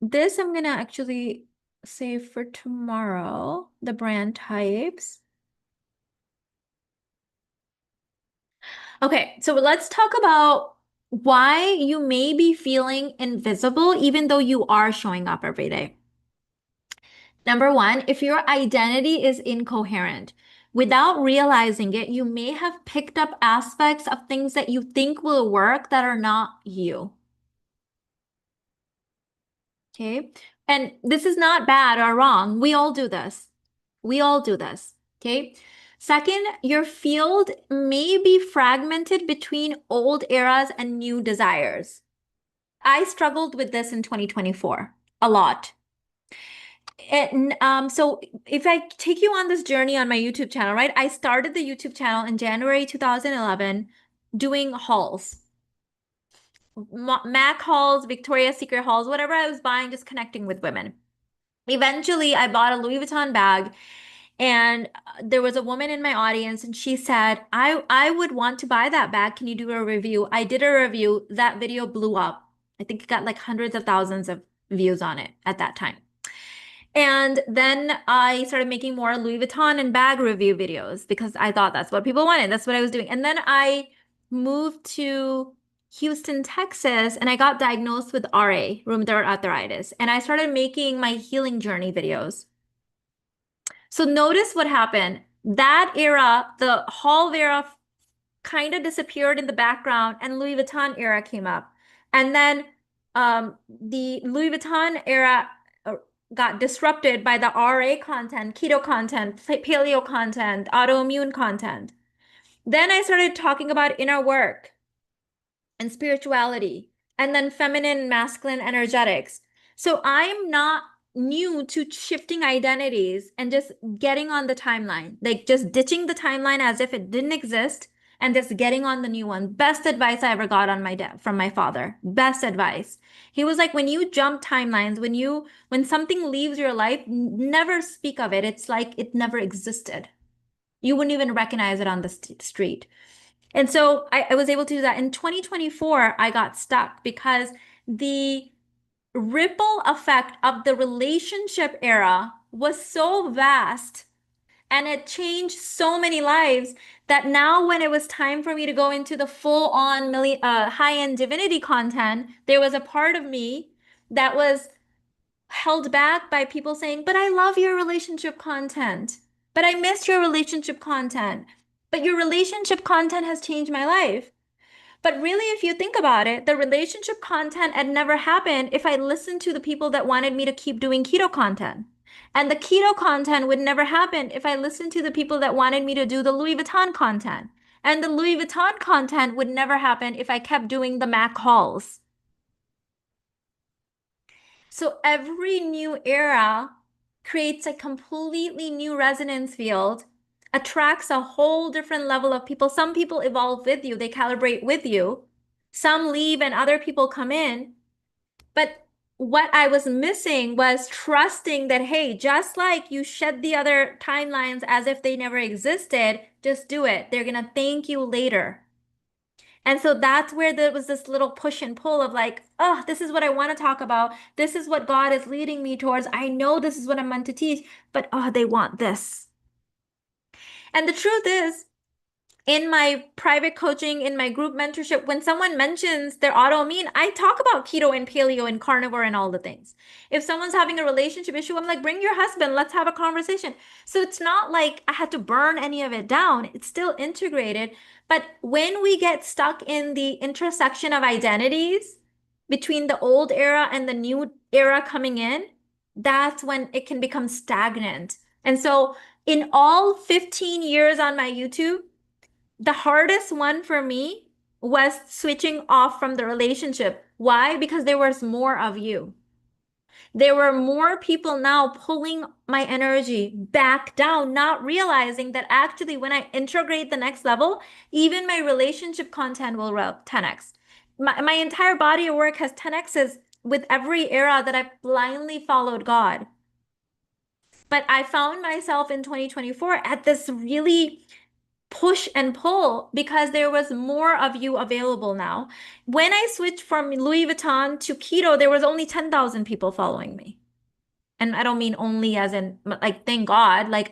This I'm going to actually save for tomorrow, the brand types. Okay, so let's talk about why you may be feeling invisible even though you are showing up every day. Number one, if your identity is incoherent, without realizing it, you may have picked up aspects of things that you think will work that are not you. Okay. And this is not bad or wrong. We all do this. We all do this. Okay. Second, your field may be fragmented between old eras and new desires. I struggled with this in 2024 a lot. So if I take you on this journey on my YouTube channel, right? I started the YouTube channel in January 2011 doing hauls. Mac hauls, Victoria's Secret hauls, whatever I was buying, just connecting with women. Eventually, I bought a Louis Vuitton bag, and there was a woman in my audience, and she said, I would want to buy that bag. Can you do a review? I did a review. That video blew up. I think it got like hundreds of thousands of views on it at that time. And then I started making more Louis Vuitton and bag review videos because I thought that's what people wanted. That's what I was doing. And then I moved to Houston, Texas, and I got diagnosed with RA, rheumatoid arthritis. And I started making my healing journey videos. So notice what happened. That era, the Hall era kind of disappeared in the background, and Louis Vuitton era came up. And then the Louis Vuitton era got disrupted by the RA content, keto content, paleo content, autoimmune content. Then I started talking about inner work and spirituality, and then feminine and masculine energetics. So I'm not new to shifting identities and just getting on the timeline, like just ditching the timeline as if it didn't exist and just getting on the new one. Best advice I ever got on my dad from my father. Best advice. He was like, when you jump timelines, when something leaves your life, never speak of it. It's like it never existed. You wouldn't even recognize it on the street. And so I was able to do that. In 2024, I got stuck because the ripple effect of the relationship era was so vast and it changed so many lives that now when it was time for me to go into the full-on high-end divinity content, there was a part of me that was held back by people saying, but I love your relationship content, but I miss your relationship content, but your relationship content has changed my life. But really, if you think about it, the relationship content had never happened if I listened to the people that wanted me to keep doing keto content. And the keto content would never happen if I listened to the people that wanted me to do the Louis Vuitton content. And the Louis Vuitton content would never happen if I kept doing the Mac hauls. So every new era creates a completely new resonance field, attracts a whole different level of people. Some people evolve with you, they calibrate with you. Some leave and other people come in. But what I was missing was trusting that, hey, just like you shed the other timelines as if they never existed, just do it. They're going to thank you later. And so that's where there was this little push and pull of like, oh, this is what I want to talk about. This is what God is leading me towards. I know this is what I'm meant to teach, but oh, they want this. And the truth is, in my private coaching, in my group mentorship, when someone mentions their autoimmune, I talk about keto and paleo and carnivore and all the things. If someone's having a relationship issue, I'm like, bring your husband, let's have a conversation. So it's not like I had to burn any of it down. It's still integrated. But when we get stuck in the intersection of identities between the old era and the new era coming in, that's when it can become stagnant. And so in all 15 years on my YouTube, the hardest one for me was switching off from the relationship. Why? Because there was more of you. There were more people now pulling my energy back down, not realizing that actually when I integrate the next level, even my relationship content will 10x. My entire body of work has 10x's with every era that I blindly followed God. But I found myself in 2024 at this really push and pull because there was more of you available now. When I switched from Louis Vuitton to keto, there was only 10,000 people following me. And I don't mean only as in like thank God, like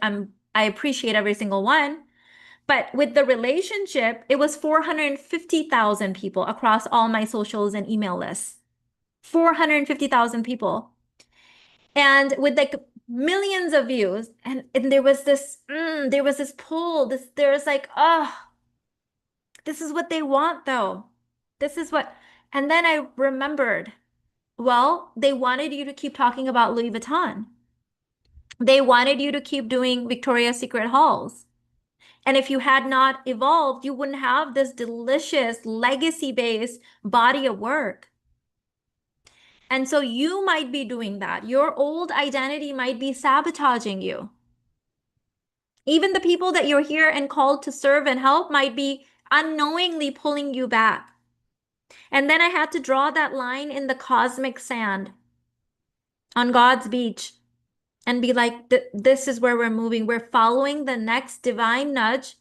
I appreciate every single one. But with the relationship, it was 450,000 people across all my socials and email lists. 450,000 people. And with like millions of views. And there was this pull, there's like, oh, this is what they want though. This is what, and then I remembered, well, they wanted you to keep talking about Louis Vuitton. They wanted you to keep doing Victoria's Secret hauls. And if you had not evolved, you wouldn't have this delicious legacy-based body of work. And so you might be doing that. Your old identity might be sabotaging you. Even the people that you're here and called to serve and help might be unknowingly pulling you back. And then I had to draw that line in the cosmic sand on God's beach and be like, this is where we're moving. We're following the next divine nudge.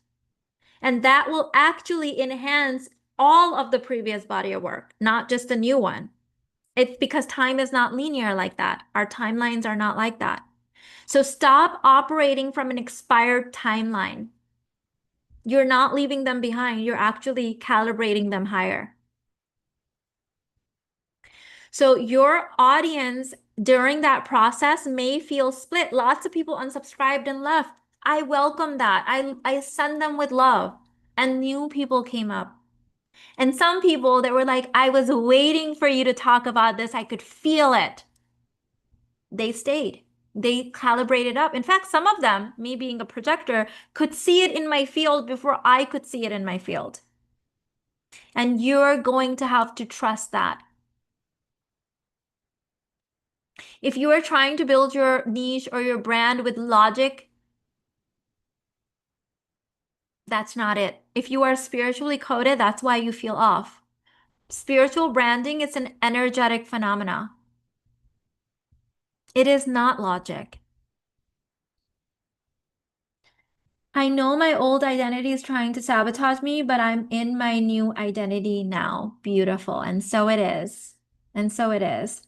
And that will actually enhance all of the previous body of work, not just a new one. It's because time is not linear like that. Our timelines are not like that. So stop operating from an expired timeline. You're not leaving them behind. You're actually calibrating them higher. So your audience during that process may feel split. Lots of people unsubscribed and left. I welcome that. I send them with love. And new people came up. And some people that were like, I was waiting for you to talk about this. I could feel it. They stayed. They calibrated up. In fact, some of them, me being a projector, could see it in my field before I could see it in my field. And you're going to have to trust that. If you are trying to build your niche or your brand with logic, that's not it. If you are spiritually coded, that's why you feel off. Spiritual branding is an energetic phenomena. It is not logic. I know my old identity is trying to sabotage me, but I'm in my new identity now. Beautiful. And so it is. And so it is.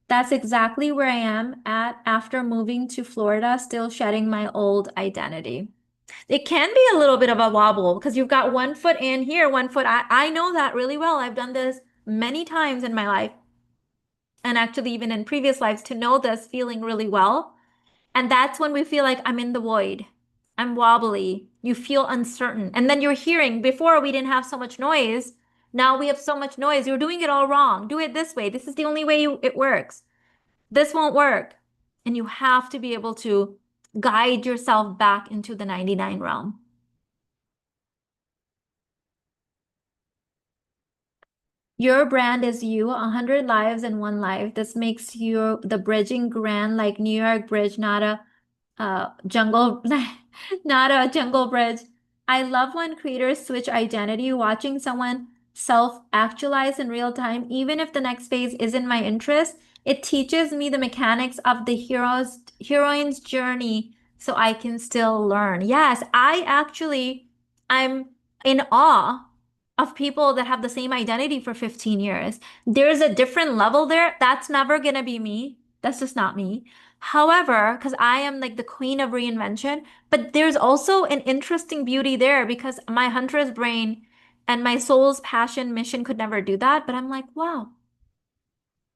That's exactly where I am at after moving to Florida, still shedding my old identity. It can be a little bit of a wobble because you've got one foot in here, one foot. I know that really well. I've done this many times in my life and actually even in previous lives to know this feeling really well. And that's when we feel like I'm in the void. I'm wobbly. You feel uncertain. And then you're hearing, before we didn't have so much noise. Now we have so much noise. You're doing it all wrong. Do it this way. This is the only way it works. This won't work. And you have to be able to guide yourself back into the 99 realm. Your brand is you, 100 lives in one life. This makes you the bridging grand like New York Bridge, not a jungle, not a jungle bridge. I love when creators switch identity, watching someone self-actualize in real time, even if the next phase isn't my interest. It teaches me the mechanics of the heroine's journey so I can still learn. Yes, I'm in awe of people that have the same identity for 15 years. There's a different level there. That's never gonna be me. That's just not me. However, because I am like the queen of reinvention, but there's also an interesting beauty there because my hunter's brain and my soul's passion mission could never do that. But I'm like, wow,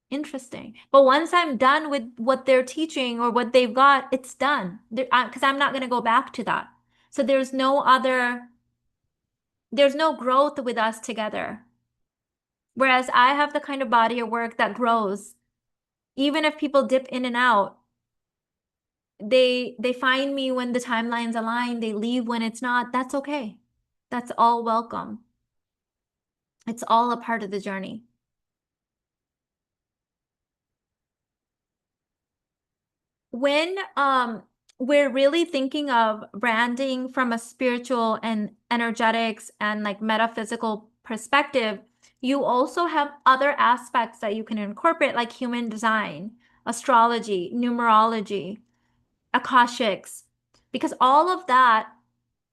interesting. But once I'm done with what they're teaching or what they've got, it's done. Because I'm not going to go back to that. So there's no growth with us together. Whereas I have the kind of body of work that grows. Even if people dip in and out, they find me when the timelines align, they leave when it's not. That's okay. That's all welcome. It's all a part of the journey. When we're really thinking of branding from a spiritual and energetics and like metaphysical perspective, you also have other aspects that you can incorporate, like human design, astrology, numerology, akashics, because all of that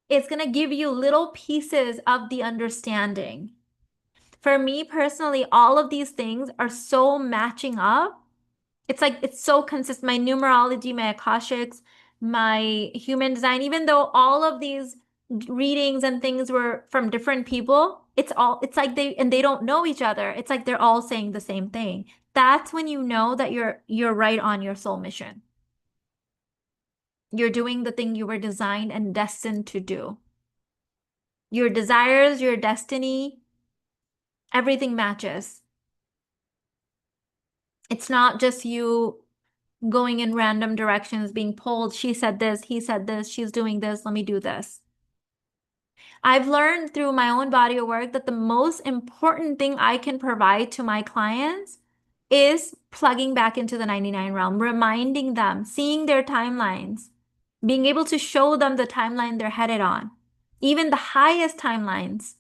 is going to give you little pieces of the understanding. For me personally, all of these things are so matching up It's like it's so consistent. My numerology, my Akashics, my human design, even though all of these readings and things were from different people, it's like they don't know each other. It's like they're all saying the same thing. That's when you know that you're right on your soul mission. You're doing the thing you were designed and destined to do. Your desires, your destiny, everything matches. It's not just you going in random directions, being pulled. She said this, he said this, she's doing this, let me do this. I've learned through my own body of work that the most important thing I can provide to my clients is plugging back into the 99 realm, reminding them, seeing their timelines, being able to show them the timeline they're headed on, even the highest timelines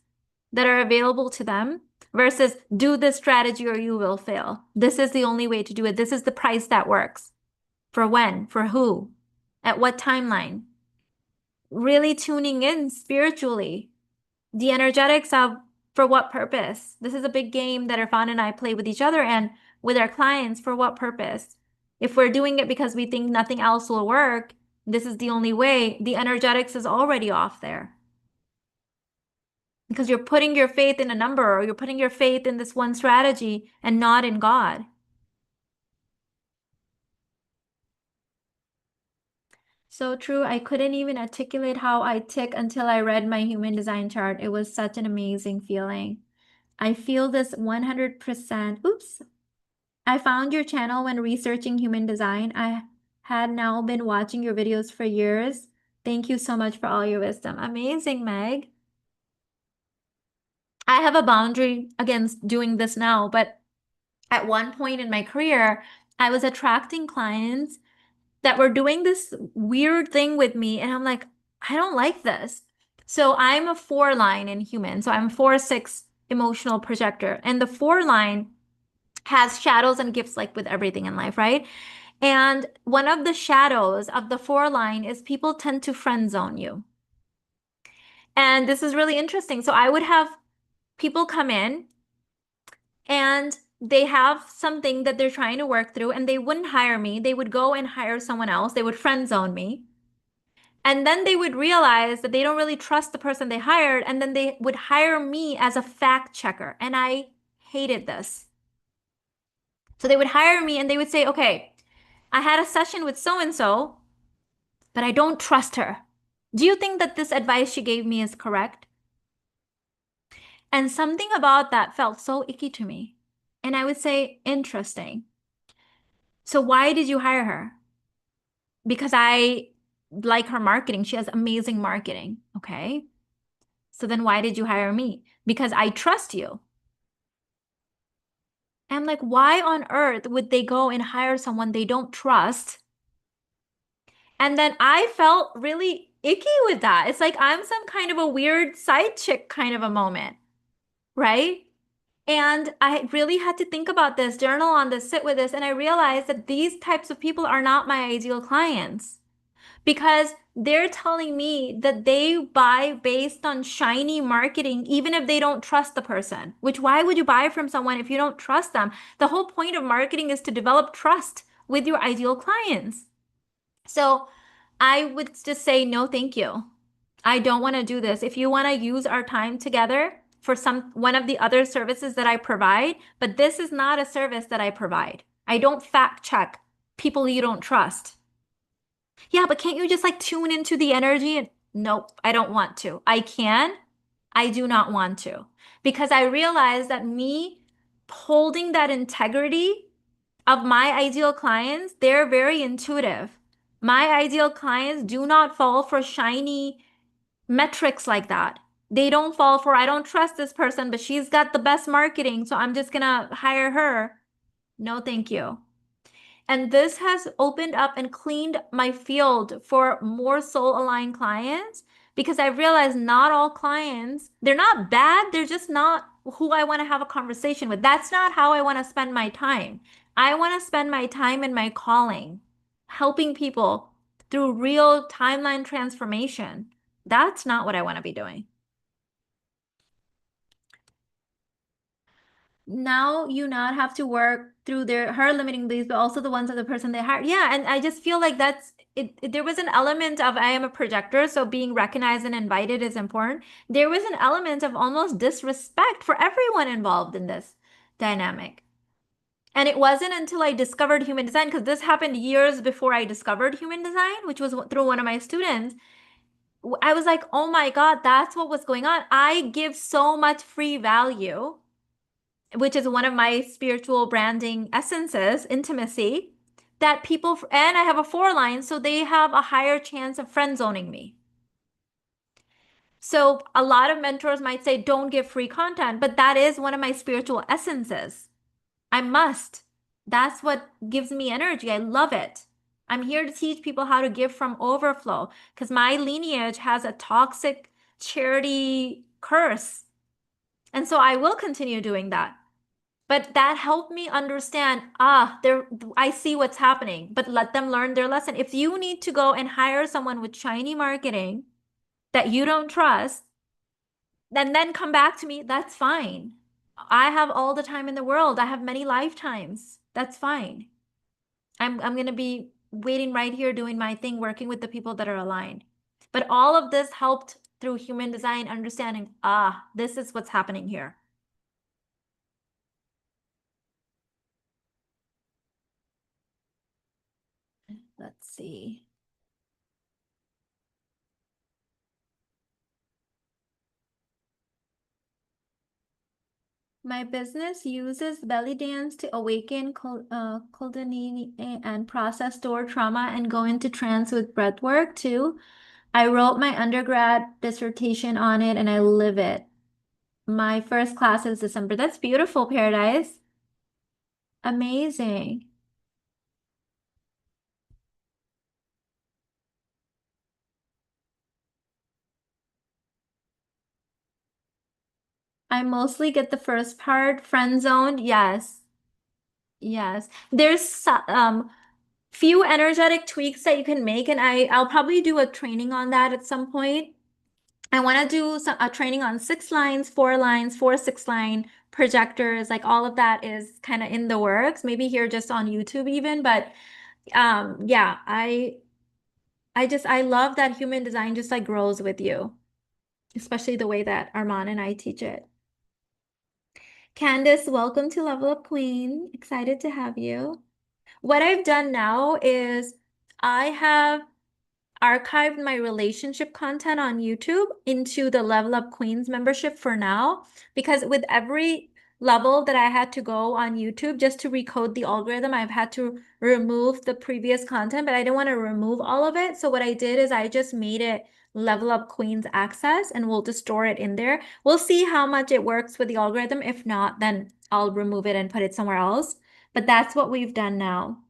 that are available to them versus do this strategy or you will fail. This is the only way to do it. This is the price that works. For when? For who? At what timeline? Really tuning in spiritually. The energetics of for what purpose? This is a big game that Irfan and I play with each other and with our clients. For what purpose? If we're doing it because we think nothing else will work, this is the only way, the energetics is already off there. Because you're putting your faith in a number or you're putting your faith in this one strategy and not in God. So true. I couldn't even articulate how I tick until I read my human design chart. It was such an amazing feeling. I feel this 100%. Oops. I found your channel when researching human design. I had now been watching your videos for years. Thank you so much for all your wisdom. Amazing, Meg. I have a boundary against doing this now, but at one point in my career, I was attracting clients that were doing this weird thing with me. And I'm like, I don't like this. So I'm a 4 line in human. So I'm 4/6 emotional projector. And the 4 line has shadows and gifts like with everything in life, right? And one of the shadows of the 4 line is people tend to friend zone you. And this is really interesting. So I would have people come in and they have something that they're trying to work through and they wouldn't hire me. They would go and hire someone else. They would friend zone me. And then they would realize that they don't really trust the person they hired. And then they would hire me as a fact checker. And I hated this. So they would hire me and they would say, okay, I had a session with so and so, but I don't trust her. Do you think that this advice she gave me is correct? And something about that felt so icky to me. And I would say, interesting. So why did you hire her? Because I like her marketing. She has amazing marketing. Okay. So then why did you hire me? Because I trust you. And I'm like, why on earth would they go and hire someone they don't trust? And then I felt really icky with that. It's like I'm some kind of a weird side chick kind of a moment, right? And I really had to think about this, journal on this, sit with this, and I realized that these types of people are not my ideal clients because they're telling me that they buy based on shiny marketing, even if they don't trust the person. Which, why would you buy from someone if you don't trust them? The whole point of marketing is to develop trust with your ideal clients. So I would just say, no, thank you. I don't want to do this. If you want to use our time together for one of the other services that I provide, but this is not a service that I provide. I don't fact check people you don't trust. Yeah, but can't you just like tune into the energy? Nope, I don't want to. I can. I do not want to. Because I realize that me holding that integrity of my ideal clients, they're very intuitive. My ideal clients do not fall for shiny metrics like that. They don't fall for, I don't trust this person, but she's got the best marketing, so I'm just gonna hire her. No, thank you. And this has opened up and cleaned my field for more soul aligned clients because I realized not all clients, they're not bad, they're just not who I want to have a conversation with. That's not how I want to spend my time. I want to spend my time in my calling, helping people through real timeline transformation. That's not what I want to be doing. now you not have to work through her limiting beliefs, but also the ones of the person they hired. Yeah, and I just feel like that's it. There was an element of I am a projector, so being recognized and invited is important. There was an element of almost disrespect for everyone involved in this dynamic. And it wasn't until I discovered human design, because this happened years before I discovered human design, which was through one of my students. I was like, oh my God, that's what was going on. I give so much free value, which is one of my spiritual branding essences, intimacy, that people, and I have a 4 line, so they have a higher chance of friend zoning me. So a lot of mentors might say, don't give free content, but that is one of my spiritual essences. I must. That's what gives me energy. I love it. I'm here to teach people how to give from overflow because my lineage has a toxic charity curse. And so I will continue doing that. But that helped me understand, I see what's happening, but let them learn their lesson. If you need to go and hire someone with shiny marketing that you don't trust, then come back to me, that's fine. I have all the time in the world. I have many lifetimes. That's fine. I'm going to be waiting right here doing my thing, working with the people that are aligned. But all of this helped through human design understanding, this is what's happening here. Let's see. My business uses belly dance to awaken Kundalini and process stored trauma and go into trance with breath work too. I wrote my undergrad dissertation on it and I live it. My first class is December. That's beautiful, Paradise. Amazing. I mostly get the first part, friend zoned. Yes. Yes. There's few energetic tweaks that you can make, and I'll probably do a training on that at some point. I want to do a training on 6 lines, 4 lines, 4 6 line projectors, like all of that is kind of in the works, maybe here just on YouTube even, but yeah, I love that human design just like grows with you, especially the way that Arman and I teach it. Candice, welcome to Level Up Queen. Excited to have you. What I've done now is I have archived my relationship content on YouTube into the Level Up Queens membership for now, because with every level that I had to go on YouTube just to recode the algorithm, I've had to remove the previous content, but I didn't want to remove all of it. So what I did is I just made it Level Up Queens access and we'll just store it in there. We'll see how much it works with the algorithm. If not, then I'll remove it and put it somewhere else. But that's what we've done now.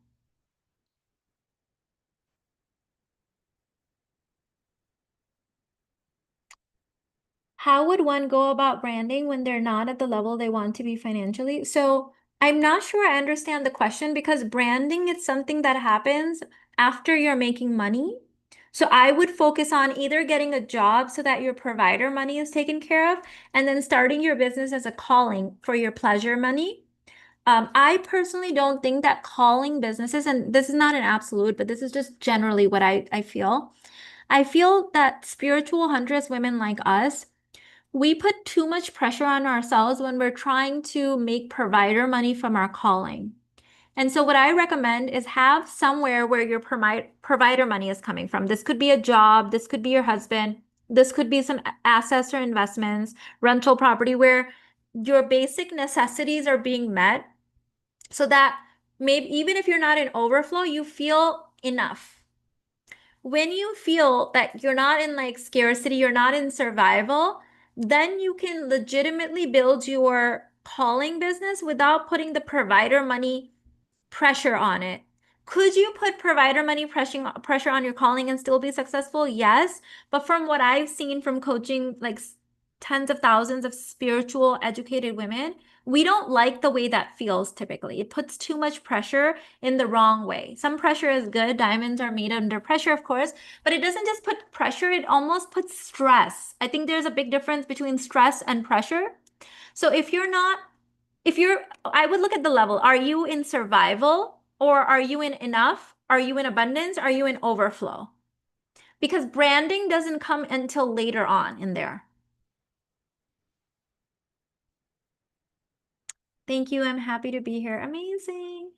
How would one go about branding when they're not at the level they want to be financially? So I'm not sure I understand the question because branding is something that happens after you're making money. So I would focus on either getting a job so that your provider money is taken care of, and then starting your business as a calling for your pleasure money. I personally don't think that calling businesses, and this is not an absolute, but this is just generally what I feel. I feel that spiritual huntress women like us, we put too much pressure on ourselves when we're trying to make provider money from our calling. And so, what I recommend is have somewhere where your provider money is coming from. This could be a job, this could be your husband, this could be some assets or investments, rental property, where your basic necessities are being met so that maybe even if you're not in overflow, you feel enough. When you feel that you're not in like scarcity, you're not in survival, then you can legitimately build your calling business without putting the provider money pressure on it. Could you put provider money pressure on your calling and still be successful? Yes. But from what I've seen from coaching like tens of thousands of spiritual educated women, we don't like the way that feels typically. It puts too much pressure in the wrong way. Some pressure is good. Diamonds are made under pressure, of course, but it doesn't just put pressure, it almost puts stress. I think there's a big difference between stress and pressure. So if you're not I would look at the level. Are you in survival or are you in enough? Are you in abundance? Are you in overflow? Because branding doesn't come until later on in there. Thank you. I'm happy to be here. Amazing.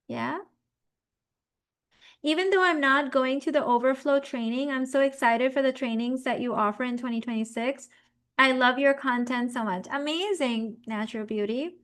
Yeah. Even though I'm not going to the overflow training, I'm so excited for the trainings that you offer in 2026. I love your content so much. Amazing, Natural Beauty.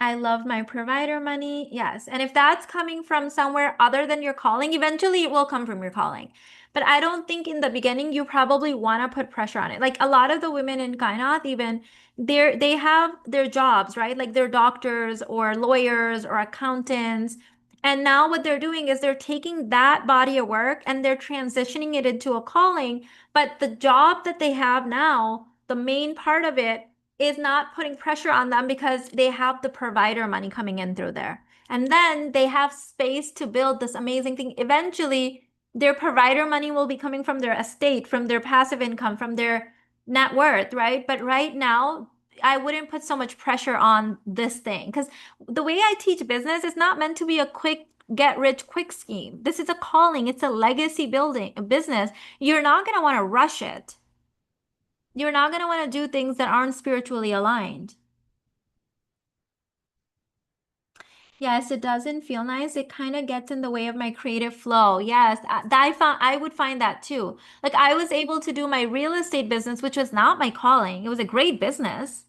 I love my provider money. Yes. And if that's coming from somewhere other than your calling, eventually it will come from your calling. But I don't think in the beginning you probably want to put pressure on it. Like a lot of the women in Kainat, even they have their jobs, right? Like they're doctors or lawyers or accountants. And now what they're doing is they're taking that body of work and they're transitioning it into a calling. But the job that they have now, the main part of it is not putting pressure on them because they have the provider money coming in through there. And then they have space to build this amazing thing. Eventually, their provider money will be coming from their estate, from their passive income, from their net worth, right? But right now, I wouldn't put so much pressure on this thing because the way I teach business is not meant to be a quick get rich quick scheme. This is a calling, it's a legacy building, a business. You're not going to want to rush it. You're not going to want to do things that aren't spiritually aligned. Yes, it doesn't feel nice. It kind of gets in the way of my creative flow. Yes, I would find that too. Like I was able to do my real estate business, which was not my calling. It was a great business.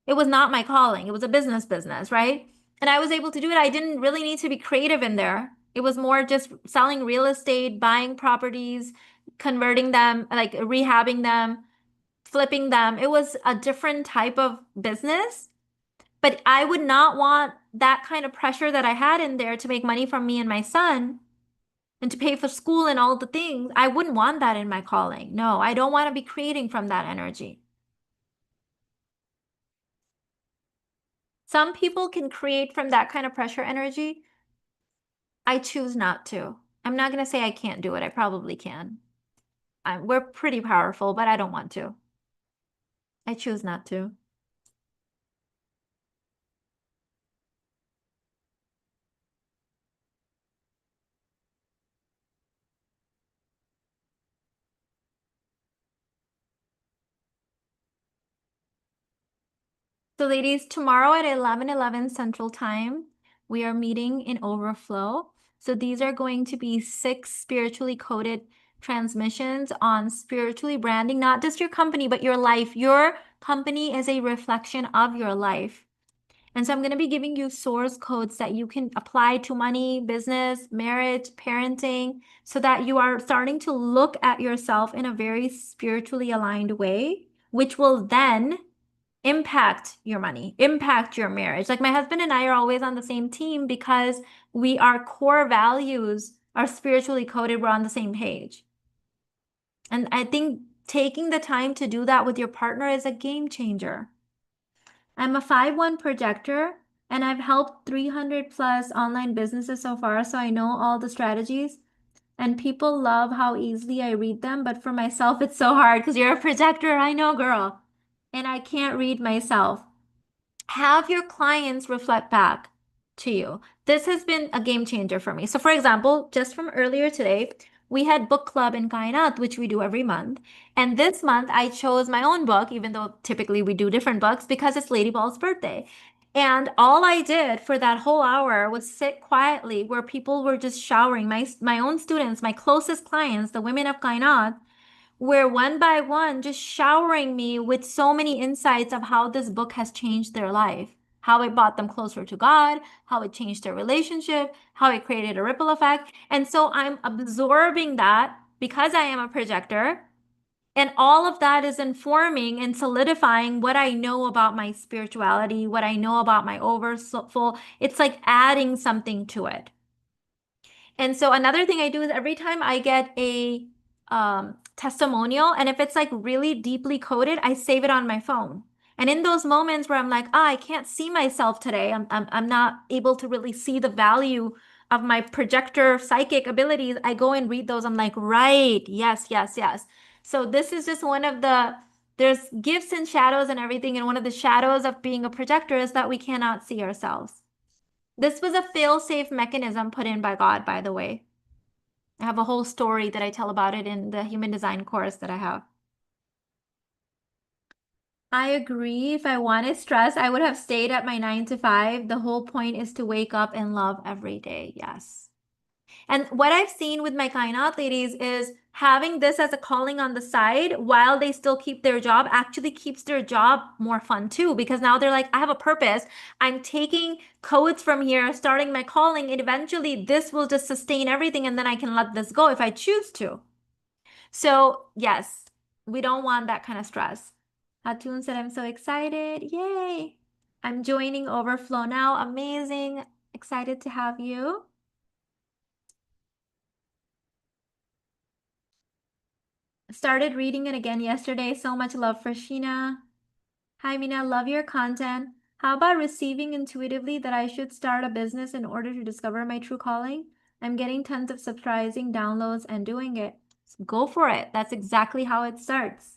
It was not my calling. It was a business, right? And I was able to do it. I didn't really need to be creative in there. It was more just selling real estate, buying properties, converting them, like rehabbing them, flipping them. It was a different type of business, but I would not want that kind of pressure that I had in there to make money from me and my son and to pay for school and all the things. I wouldn't want that in my calling. No, I don't want to be creating from that energy. Some people can create from that kind of pressure energy. I choose not to. I'm not going to say I can't do it. I probably can. We're pretty powerful, but I don't want to. I choose not to. So, ladies, tomorrow at 11:11 Central Time, we are meeting in Overflow. So, these are going to be 6 spiritually coded transmissions on spiritually branding, not just your company, but your life. Your company is a reflection of your life. And so, I'm going to be giving you source codes that you can apply to money, business, marriage, parenting, so that you are starting to look at yourself in a very spiritually aligned way, which will then impact your money, impact your marriage. Like my husband and I are always on the same team because our core values are spiritually coded. We're on the same page. And I think taking the time to do that with your partner is a game changer. I'm a 5/1 projector and I've helped 300 plus online businesses so far, so I know all the strategies. And people love how easily I read them, but for myself, it's so hard because you're a projector. I know, girl. And I can't read myself. Have your clients reflect back to you. This has been a game changer for me. So, for example, just from earlier today, we had book club in Kainat, which we do every month. And this month, I chose my own book, even though typically we do different books, because it's Lady Ball's birthday. And all I did for that whole hour was sit quietly where people were just showering. My own students, my closest clients, the women of Kainat, where one by one just showering me with so many insights of how this book has changed their life, how it brought them closer to God, how it changed their relationship, how it created a ripple effect. And so I'm absorbing that because I am a projector. And all of that is informing and solidifying what I know about my spirituality, what I know about my oversoul. It's like adding something to it. And so another thing I do is every time I get a testimonial, and if it's like really deeply coded, I save it on my phone. And in those moments where I'm like, I can't see myself today, I'm not able to really see the value of my projector psychic abilities, I go and read those. I'm like, right, yes, yes, yes. So this is just one of the There's gifts and shadows and everything. And one of the shadows of being a projector is that we cannot see ourselves. This was a fail-safe mechanism put in by God, by the way. I have a whole story that I tell about it in the human design course that I have. I agree. If I wanted stress, I would have stayed at my 9 to 5. The whole point is to wake up and love every day. Yes. And what I've seen with my Kainat ladies is having this as a calling on the side while they still keep their job actually keeps their job more fun too, because now they're like, I have a purpose. I'm taking codes from here, starting my calling, and eventually this will just sustain everything, and then I can let this go if I choose to. So, yes, we don't want that kind of stress. Hatun said, I'm so excited. Yay. I'm joining Overflow now. Amazing. Excited to have you. Started reading it again yesterday. So much love for Sheena. Hi, Mina. Love your content. How about receiving intuitively that I should start a business in order to discover my true calling? I'm getting tons of surprising downloads and doing it. So go for it. That's exactly how it starts.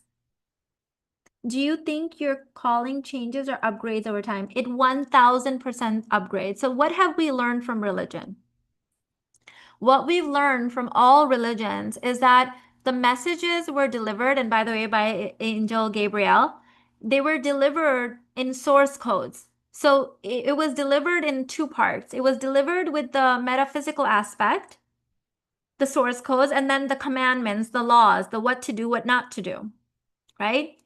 Do you think your calling changes or upgrades over time? It 1000% upgrades. So what have we learned from religion? What we've learned from all religions is that the messages were delivered, and by the way, by Angel Gabriel, they were delivered in source codes. So it was delivered in two parts. It was delivered with the metaphysical aspect, the source codes, and then the commandments, the laws, the what to do, what not to do, right?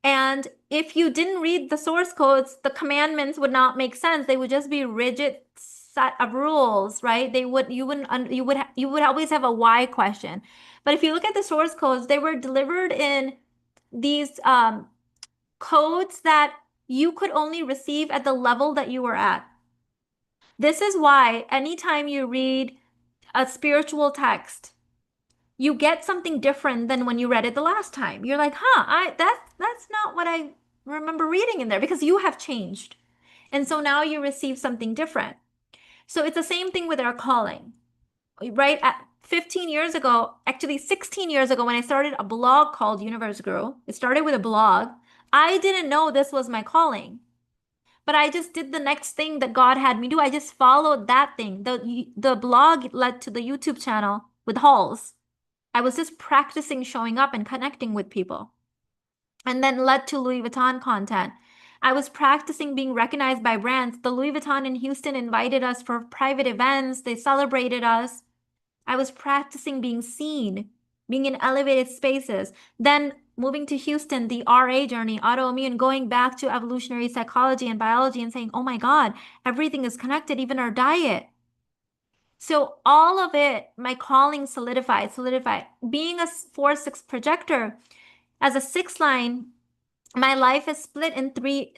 And if you didn't read the source codes, the commandments would not make sense. They would just be rigid set of rules, right? You would always have a why question. But if you look at the source codes, they were delivered in these codes that you could only receive at the level that you were at. This is why anytime you read a spiritual text, you get something different than when you read it the last time. You're like, that's not what I remember reading in there, because you have changed. And so now you receive something different. So it's the same thing with our calling, right? At 15 years ago, actually 16 years ago, when I started a blog called Universe Guru, it started with a blog. I didn't know this was my calling, but I just did the next thing that God had me do. I just followed that thing. The blog led to the YouTube channel with hauls. I was just practicing showing up and connecting with people, and then led to Louis Vuitton content. I was practicing being recognized by brands. The Louis Vuitton in Houston invited us for private events. They celebrated us. I was practicing being seen, being in elevated spaces. Then moving to Houston, the RA journey, autoimmune, going back to evolutionary psychology and biology and saying, oh my God, everything is connected, even our diet. So all of it, my calling solidified. Being a 4/6 projector, as a 6 line, my life is split in three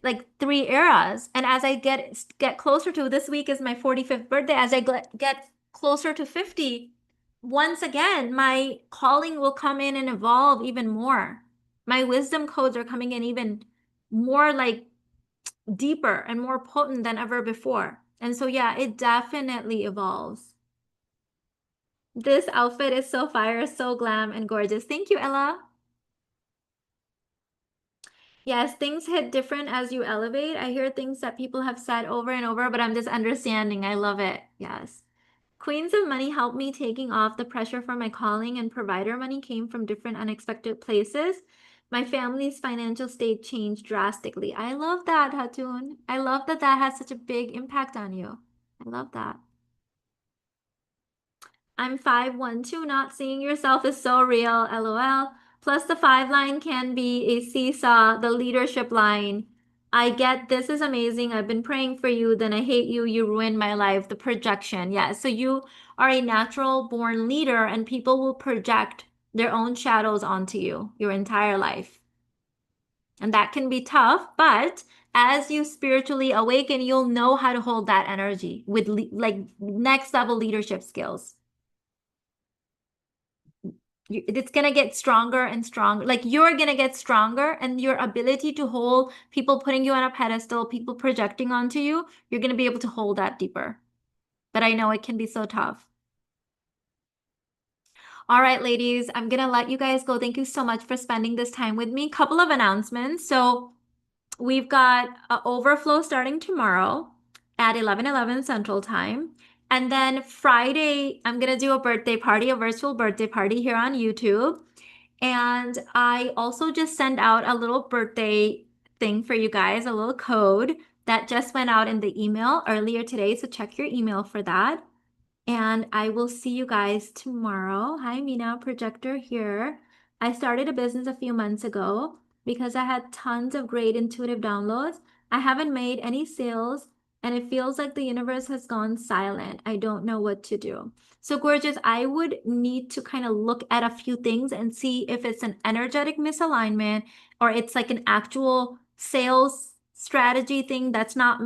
eras. And as I get closer to, this week is my 45th birthday, as I get closer to 50, once again, my calling will come in and evolve even more. My wisdom codes are coming in even more like deeper and more potent than ever before. And so, yeah, it definitely evolves. This outfit is so fire, so glam and gorgeous. Thank you, Ella. Yes, things hit different as you elevate. I hear things that people have said over and over, but I'm just understanding. I love it. Yes. Queens of Money helped me taking off the pressure from my calling, and provider money came from different unexpected places. My family's financial state changed drastically. I love that, Hatun. I love that that has such a big impact on you. I love that. I'm 512. Not seeing yourself is so real, LOL. Plus, the 5 line can be a seesaw, the leadership line. I get this is amazing. I've been praying for you. Then I hate you. You ruined my life. The projection. Yeah. So you are a natural born leader, and people will project their own shadows onto you your entire life. And that can be tough, but as you spiritually awaken, you'll know how to hold that energy with like next level leadership skills. It's going to get stronger and stronger. Like you're going to get stronger, and your ability to hold people putting you on a pedestal, people projecting onto you, you're going to be able to hold that deeper. But I know it can be so tough. All right, ladies, I'm gonna let you guys go. Thank you so much for spending this time with me. Couple of announcements. So we've got overflow starting tomorrow at 11:11 Central Time. And then Friday, I'm gonna do a birthday party, a virtual birthday party here on YouTube. And I also just sent out a little birthday thing for you guys, a little code that just went out in the email earlier today. So check your email for that. And I will see you guys tomorrow. Hi, Mina, projector here. I started a business a few months ago because I had tons of great intuitive downloads. I haven't made any sales, and it feels like the universe has gone silent. I don't know what to do. So, gorgeous, I would need to kind of look at a few things and see if it's an energetic misalignment or it's like an actual sales strategy thing that's not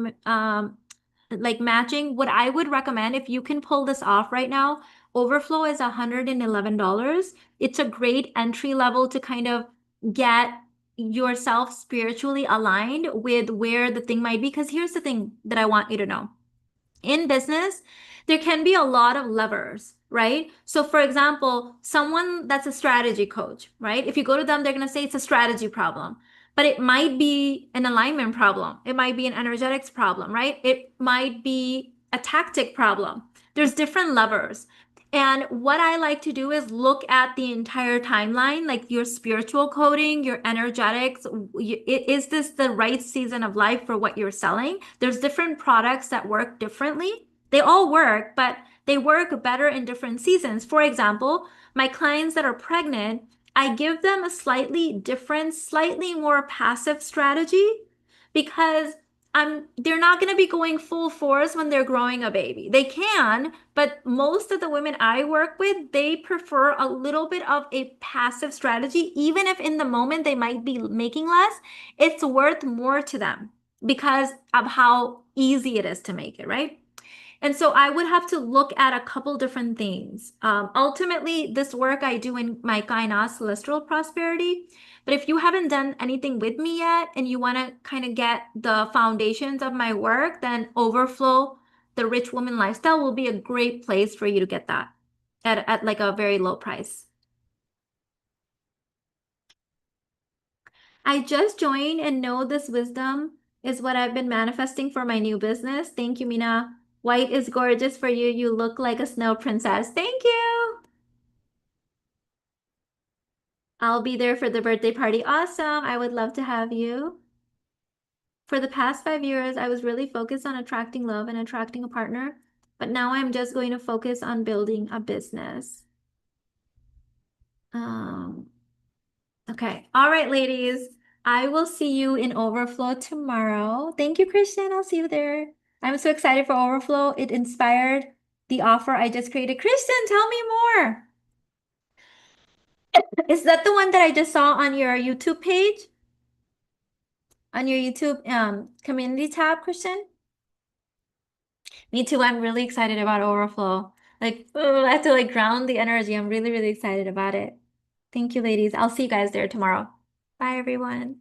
like matching. What I would recommend, if you can pull this off right now, overflow is $111. It's a great entry level to kind of get yourself spiritually aligned with where the thing might be. Because here's the thing that I want you to know. In business, there can be a lot of levers, right? So, for example, someone that's a strategy coach, right? If you go to them, they're going to say it's a strategy problem, but it might be an alignment problem. It might be an energetics problem, right? It might be a tactic problem. There's different levers. And what I like to do is look at the entire timeline, like your spiritual coding, your energetics. Is this the right season of life for what you're selling? There's different products that work differently. They all work, but they work better in different seasons. For example, my clients that are pregnant, I give them a slightly different, slightly more passive strategy because they're not going to be going full force when they're growing a baby. They can, but most of the women I work with, they prefer a little bit of a passive strategy. Even if in the moment they might be making less, it's worth more to them because of how easy it is to make it, right? And so I would have to look at a couple different things. Ultimately, this work I do in my Kainat Celestial Prosperity. But if you haven't done anything with me yet and you want to kind of get the foundations of my work, then Overflow, the Rich Woman Lifestyle will be a great place for you to get that at like a very low price. I just joined and know this wisdom is what I've been manifesting for my new business. Thank you, Mina. White is gorgeous for you. You look like a snow princess. Thank you. I'll be there for the birthday party. Awesome. I would love to have you. For the past 5 years, I was really focused on attracting love and attracting a partner, but now I'm just going to focus on building a business. Um, okay. All right, ladies. I will see you in Overflow tomorrow. Thank you, Christian. I'll see you there. I'm so excited for Overflow. It inspired the offer I just created. Christian, tell me more. Is that the one that I just saw on your YouTube page? On your YouTube community tab, Christian? Me too. I'm really excited about Overflow. Like, oh, I have to like ground the energy. I'm really, really excited about it. Thank you, ladies. I'll see you guys there tomorrow. Bye, everyone.